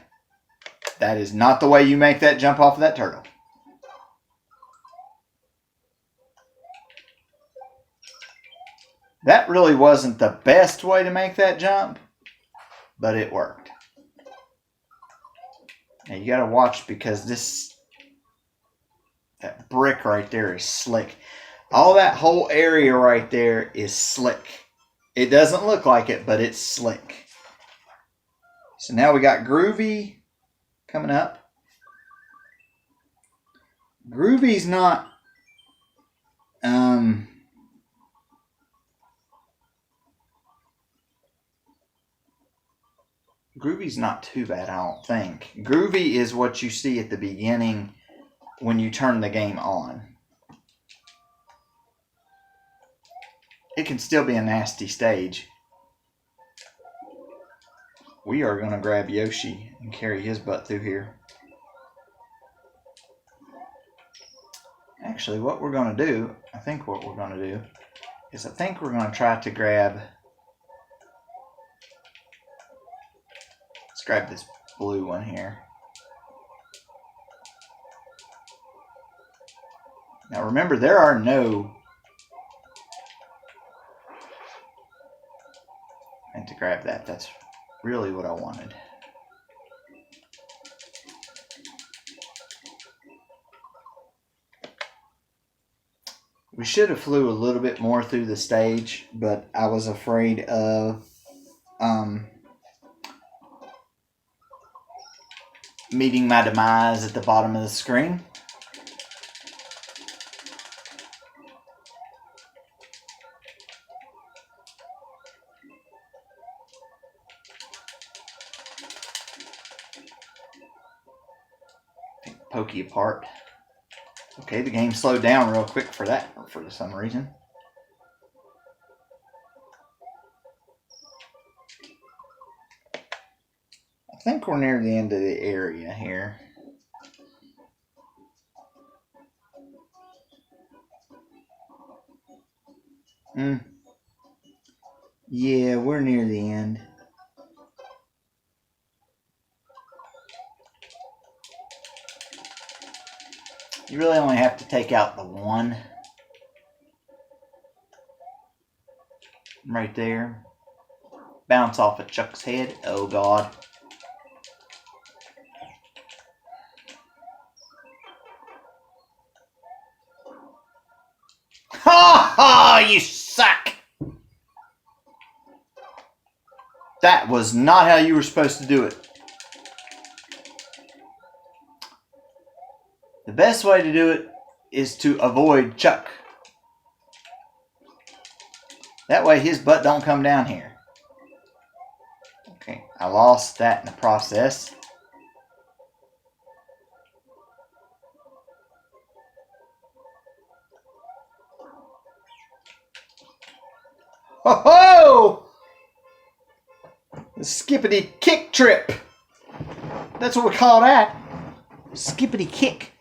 That is not the way you make that jump off of that turtle. That really wasn't the best way to make that jump, but it worked. Now you gotta watch because that brick right there is slick. All that whole area right there is slick. It doesn't look like it, but it's slick. So now we got Groovy coming up. Groovy's not Groovy's not too bad, I don't think. Groovy is what you see at the beginning when you turn the game on. It can still be a nasty stage. We are going to grab Yoshi and carry his butt through here. Actually, what we're going to do, I think we're going to try to grab... Let's grab this blue one here. Now remember, there are no... And to grab that, that's really what I wanted. We should have flew a little bit more through the stage, but I was afraid of meeting my demise at the bottom of the screen. Poke you apart. Okay, the game slowed down real quick for that for some reason. I think we're near the end of the area here. Yeah, we're near the end. You really only have to take out the one right there. Bounce off of Chuck's head. Oh God. Ha ha! You suck! That was not how you were supposed to do it. The best way to do it is to avoid Chuck. That way his butt don't come down here. Okay, I lost that in the process. Ho ho! The skippity kick trip. That's what we call that. Skippity kick.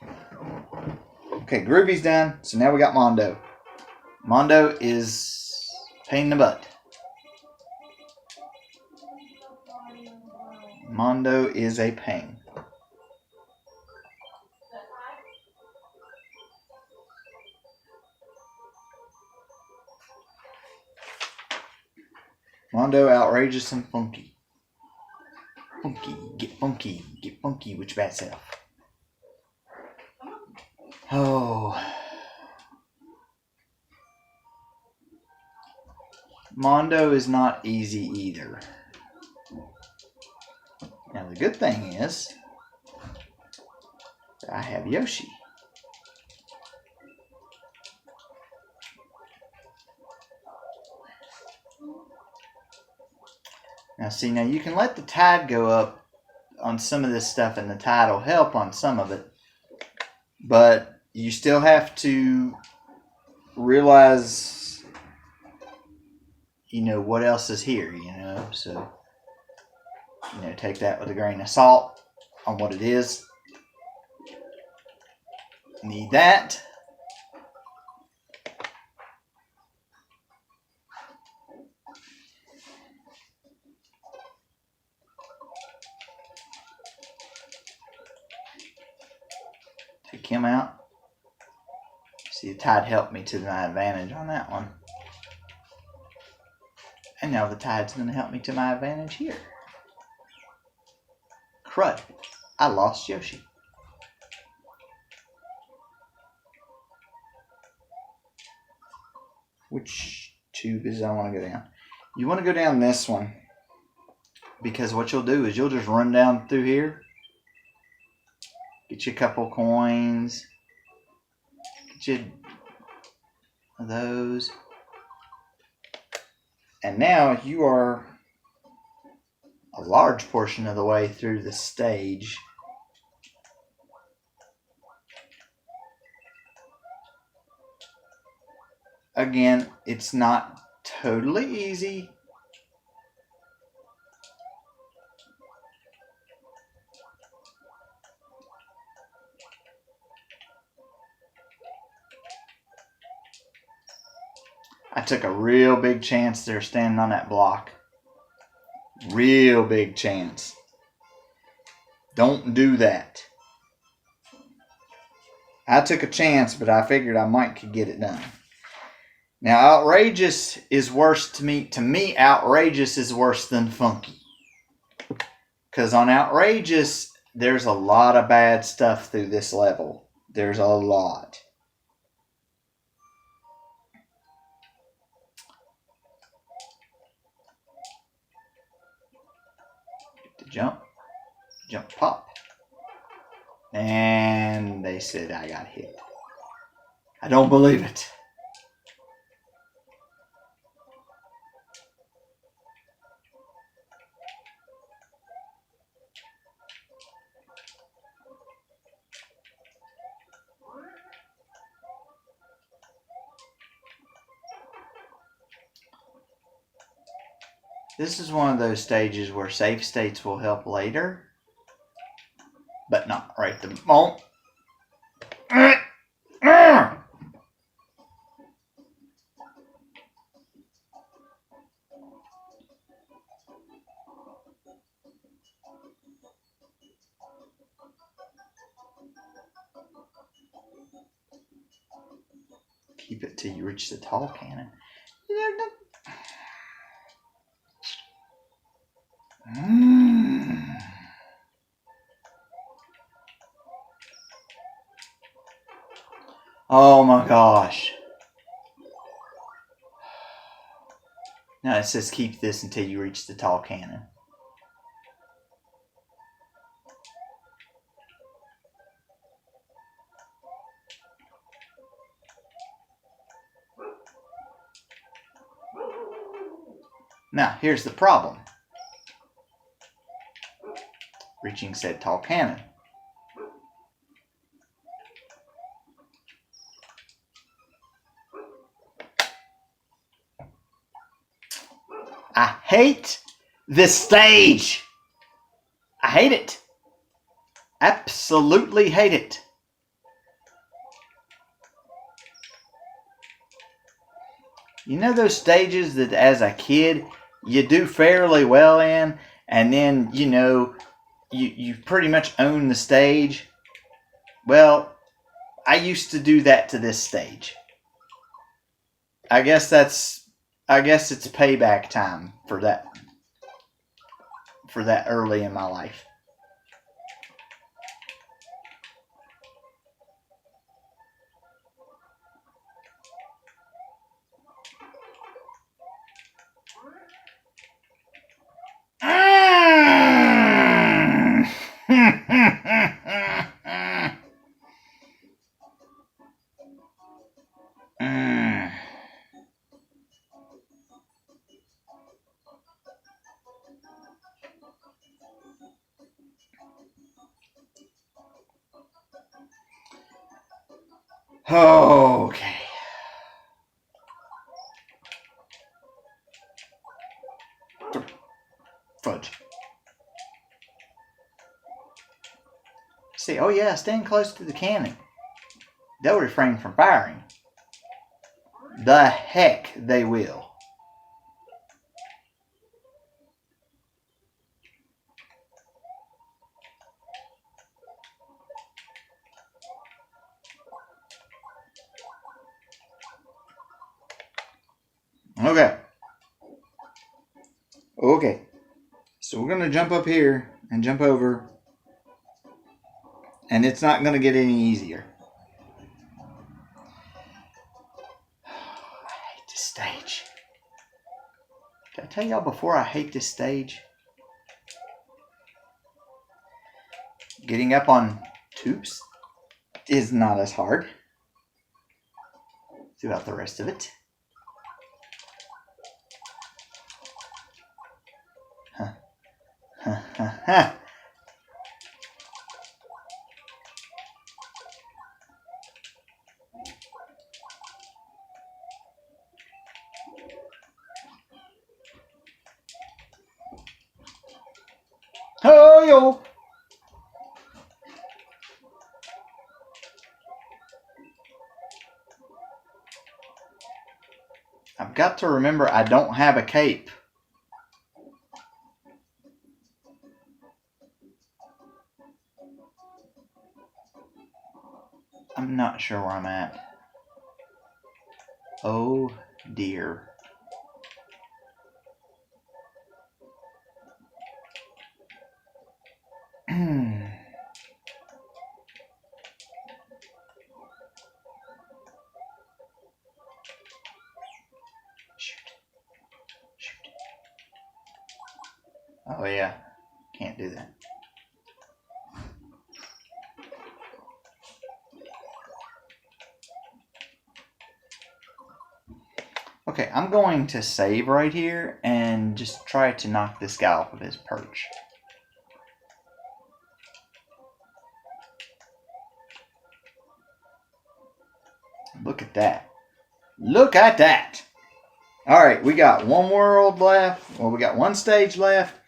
Okay, Groovy's done. So now we got Mondo. Mondo is pain in the butt. Mondo is a pain. Mondo, outrageous, and funky. Funky, get funky with your bad self. Oh. Mondo is not easy either. Now the good thing is that I have Yoshi. Now see, now you can let the tide go up on some of this stuff and the tide will help on some of it. But you still have to realize, what else is here, So, take that with a grain of salt on what it is. Need that. Take him out. See, the tide helped me to my advantage on that one. And now the tide's going to help me to my advantage here. Crud. I lost Yoshi. Which tube is I want to go down? You want to go down this one. Because what you'll do is you'll just run down through here. Get you a couple coins. Get you those. And now you are a large portion of the way through the stage. Again, it's not totally easy. I took a real big chance there standing on that block. Real big chance. Don't do that. I took a chance, but I figured I might could get it done. Now, outrageous is worse to me. To me, outrageous is worse than funky. Because on outrageous, there's a lot of bad stuff through this level. There's a lot. Jump, pop. And they said I got hit. I don't believe it. This is one of those stages where save states will help later, but not right the moment. Keep it till you reach the tall cannon. Oh my gosh. No, it says keep this until you reach the tall cannon. Now, here's the problem. Reaching said tall cannon. I hate this stage. I hate it. Absolutely hate it. You know those stages that as a kid you do fairly well in, and then you pretty much own the stage? Well, I used to do that to this stage. I guess it's payback time for that early in my life. Okay. Fudge. See, oh yeah, stand close to the cannon. They'll refrain from firing. The heck they will. Okay. So we're going to jump up here and jump over. And it's not going to get any easier. I hate this stage. Did I tell y'all before I hate this stage? Getting up on tubes is not as hard throughout the rest of it. Oh, yo. I've got to remember I don't have a cape. I'm not sure where I'm at. Oh dear. Shoot. Oh yeah, can't do that. Okay, I'm going to save right here and just try to knock this guy off of his perch. Look at that. Look at that. All right, we got one world left. Well, we got one stage left.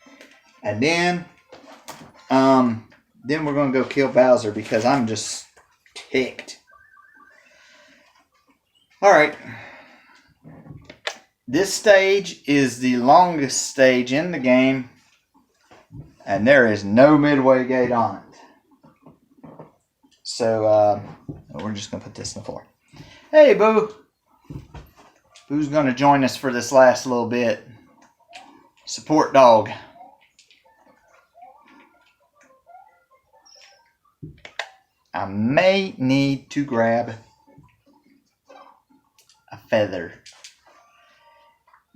And then we're going to go kill Bowser because I'm just ticked. All right. This stage is the longest stage in the game. And there is no midway gate on it. So we're just going to put this in the floor. Hey, Boo. Boo's going to join us for this last little bit. Support dog. I may need to grab a feather.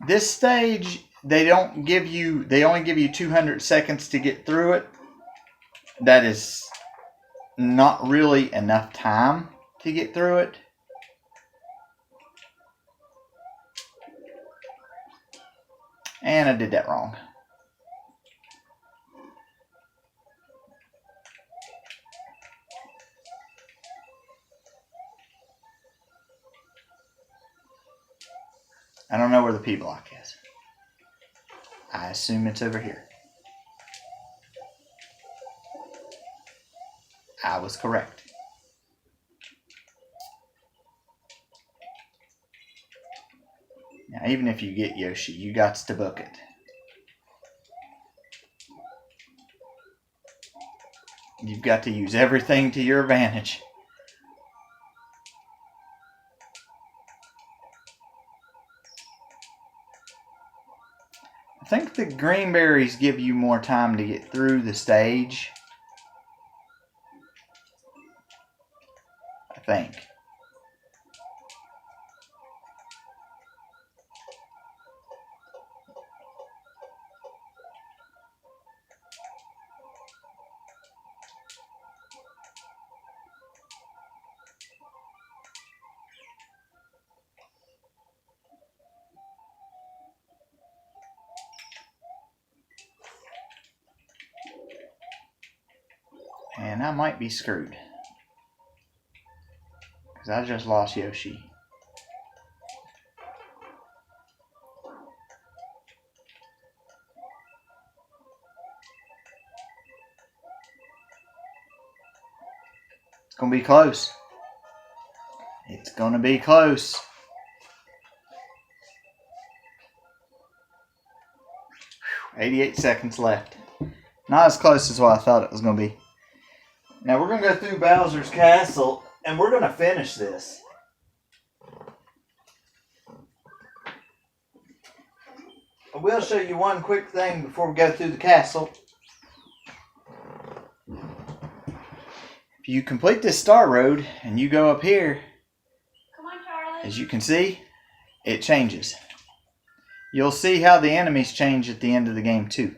This stage, they only give you 200 seconds to get through it. That is not really enough time to get through it. And I did that wrong. I don't know where the P block is. I assume it's over here. I was correct. Now, even if you get Yoshi, you got to book it. You've got to use everything to your advantage. I think the green berries give you more time to get through the stage. I think. And I might be screwed. Because I just lost Yoshi. It's going to be close. It's going to be close. Whew, 88 seconds left. Not as close as what I thought it was going to be. Now we're going to go through Bowser's Castle and we're going to finish this. I will show you one quick thing before we go through the castle. If you complete this Star Road and you go up here, Come on, Charlie. as you can see, it changes. You'll see how the enemies change at the end of the game too.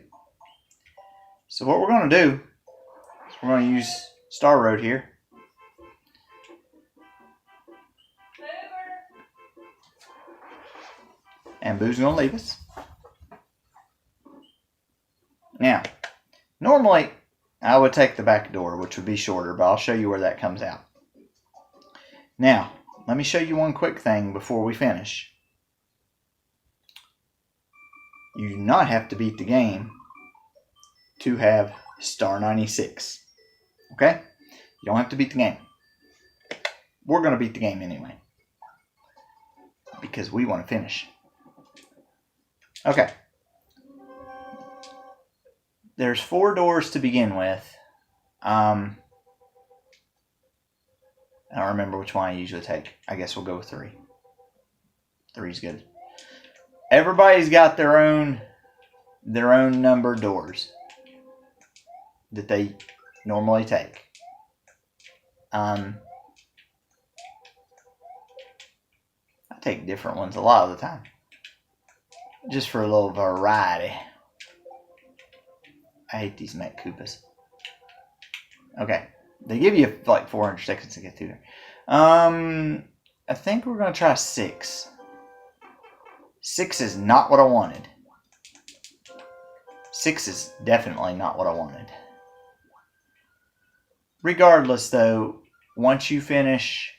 So what we're going to do is we're going to use Star Road here. And Boo's going to leave us. Now, normally I would take the back door, which would be shorter, but I'll show you where that comes out. Now, let me show you one quick thing before we finish. You do not have to beat the game to have Star 96. Okay? You don't have to beat the game. We're going to beat the game anyway. Because we want to finish. Okay. There's 4 doors to begin with. I don't remember which one I usually take. I guess we'll go with 3. 3's good. Everybody's got their own numbered doors that they normally take. I take different ones a lot of the time, just for a little variety. I hate these Mech Koopas. Okay, they give you like 400 seconds to get through there. I think we're gonna try 6. 6 is not what I wanted. 6 is definitely not what I wanted. Regardless, though, once you finish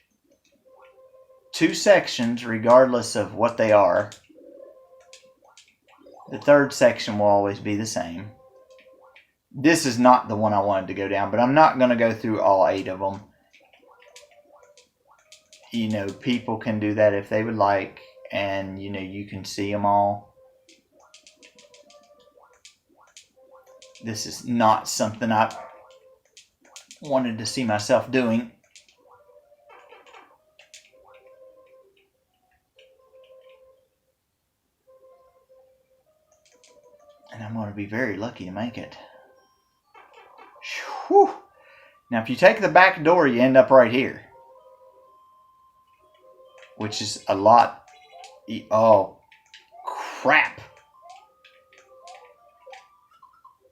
2 sections, regardless of what they are, the 3rd section will always be the same. This is not the one I wanted to go down, but I'm not going to go through all 8 of them. You know, people can do that if they would like, and, you know, you can see them all. This is not something I wanted to see myself doing. And I'm going to be very lucky to make it. Whew. Now, if you take the back door, you end up right here. Which is a lot. Oh, crap.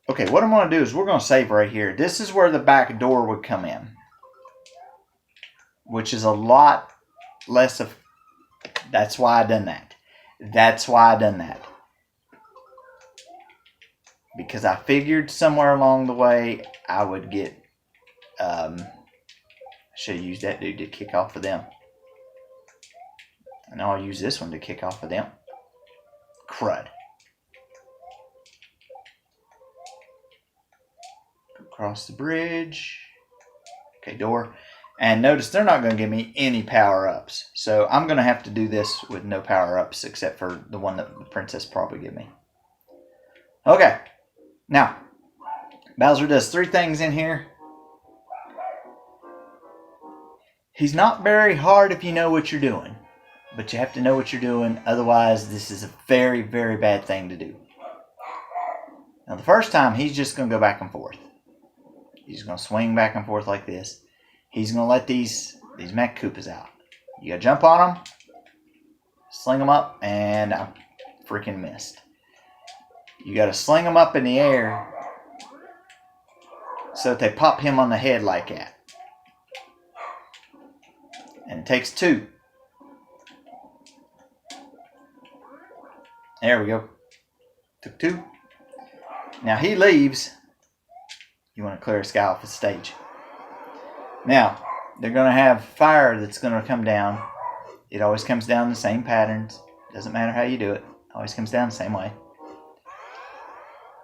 Okay, what I'm going to do is we're going to save right here. This is where the back door would come in, which is a lot less of... That's why I done that. That's why I done that. Because I figured somewhere along the way I would get... I should have used that dude to kick off of them. And I'll use this one to kick off of them. Crud. Across the bridge. Okay, door. And notice they're not going to give me any power-ups. So I'm going to have to do this with no power-ups except for the one that the princess probably give me. Okay. Now, Bowser does 3 things in here. He's not very hard if you know what you're doing. But you have to know what you're doing. Otherwise, this is a very, very bad thing to do. Now, the first time, he's just going to go back and forth. He's going to swing back and forth like this. He's going to let these Mech Koopas out. You got to jump on them. Sling them up. And I freaking missed. You got to sling them up in the air. So that they pop him on the head like that. And it takes 2. There we go. Took 2. Now he leaves. You want to clear a sky off the stage. Now, they're going to have fire that's going to come down. It always comes down the same patterns. Doesn't matter how you do it. Always comes down the same way.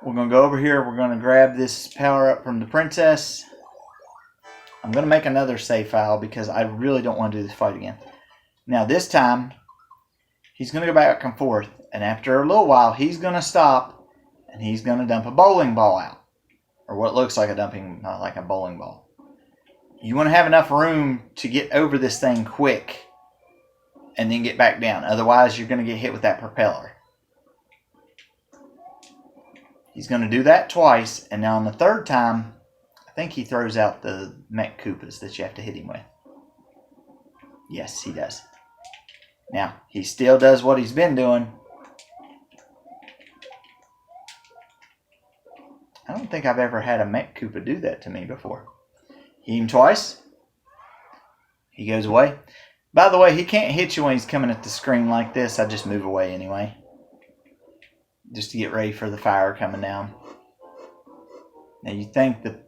We're going to go over here. We're going to grab this power up from the princess. I'm going to make another save file because I really don't want to do this fight again. Now this time, he's going to go back and forth. And after a little while, he's going to stop. And he's going to dump a bowling ball out. Or what looks like a bowling ball. You want to have enough room to get over this thing quick. And then get back down. Otherwise, you're going to get hit with that propeller. He's going to do that twice. And now on the 3rd time, I think he throws out the Mech Koopas that you have to hit him with. Yes, he does. Now, he still does what he's been doing. I don't think I've ever had a Mech Koopa do that to me before. Hit him twice. He goes away. By the way, he can't hit you when he's coming at the screen like this. I just move away anyway. Just to get ready for the fire coming down. Now you think the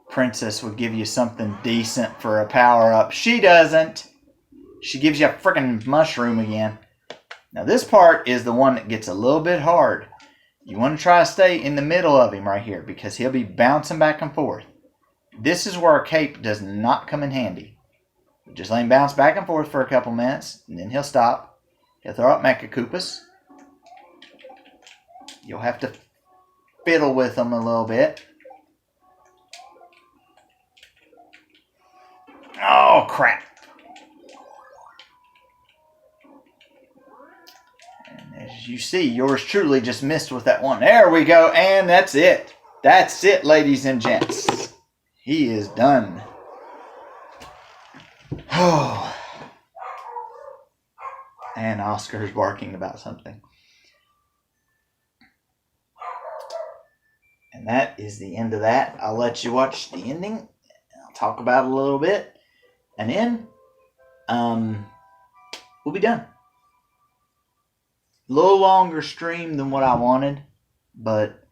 princess would give you something decent for a power-up. She doesn't. She gives you a freaking mushroom again. Now this part is the one that gets a little bit hard. You want to try to stay in the middle of him right here because he'll be bouncing back and forth. This is where a cape does not come in handy. Just let him bounce back and forth for a couple minutes and then he'll stop. He'll throw up Mecha Koopas. You'll have to fiddle with them a little bit. Oh, crap. As you see, yours truly just missed with that one. There we go. And that's it. That's it, ladies and gents. He is done. Oh. And Oscar's barking about something. And that is the end of that. I'll let you watch the ending. I'll talk about it a little bit. And then, we'll be done. A little longer stream than what I wanted, but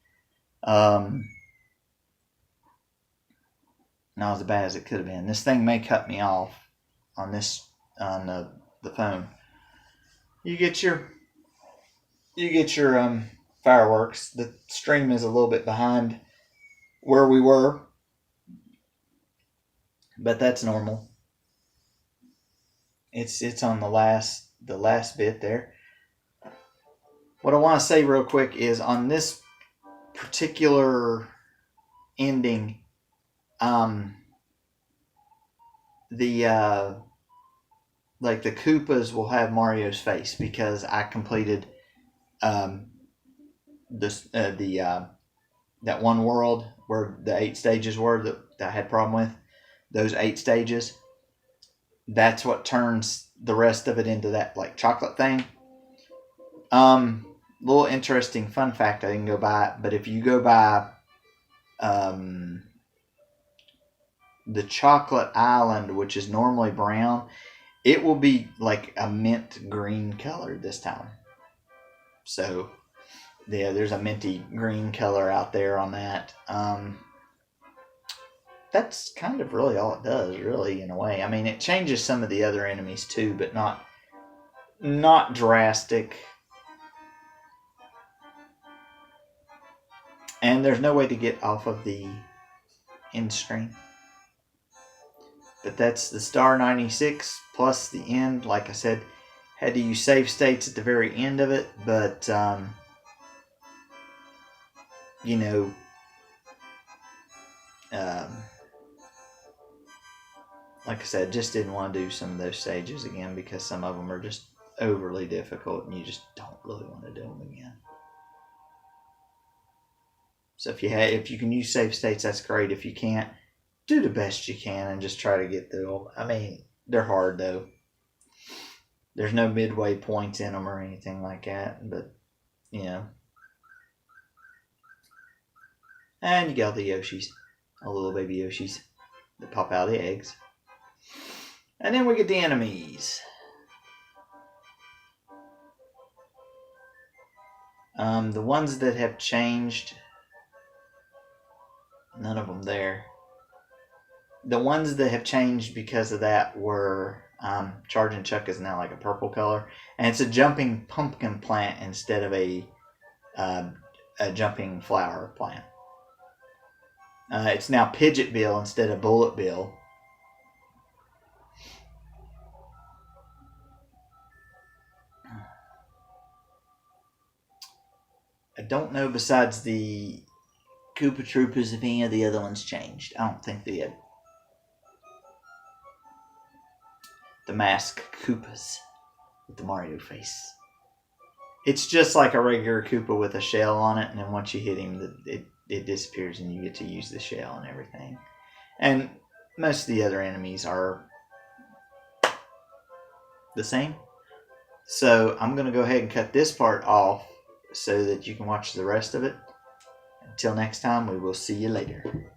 not as bad as it could have been. This thing may cut me off on the phone. You get your fireworks. The stream is a little bit behind where we were, but that's normal. It's on the last bit there. What I want to say real quick is on this particular ending, the Koopas will have Mario's face because I completed that one world where the 8 stages were that I had a problem with. Those 8 stages. That's what turns the rest of it into that like chocolate thing. little interesting fun fact I didn't go by, but if you go by the Chocolate Island, which is normally brown, it will be like a mint green color this time. So yeah, there's a minty green color out there on that. That's kind of really all it does, really, in a way. I mean, it changes some of the other enemies too, but not drastic. And there's no way to get off of the end screen. But that's the Star 96 plus the end. Like I said, had to use save states at the very end of it, but you know, like I said, just didn't want to do some of those stages again because some of them are just overly difficult and you just don't really want to do them again. So if you can use save states, that's great. If you can't, do the best you can and just try to get through them. I mean, they're hard though. There's no midway points in them or anything like that, but you know. And you got all the Yoshis, all little baby Yoshis that pop out of the eggs. And then we get the enemies. The ones that have changed, none of them there. The ones that have changed because of that were Charging Chuck is now like a purple color, and it's a jumping pumpkin plant instead of a jumping flower plant. It's now Pidget Bill instead of Bullet Bill. I don't know, besides the Koopa Troopas, if any of the other ones changed. I don't think they had. The mask Koopas with the Mario face. It's just like a regular Koopa with a shell on it, and then once you hit him, it disappears and you get to use the shell and everything. And most of the other enemies are the same. So I'm going to go ahead and cut this part off so that you can watch the rest of it. Until next time, we will see you later.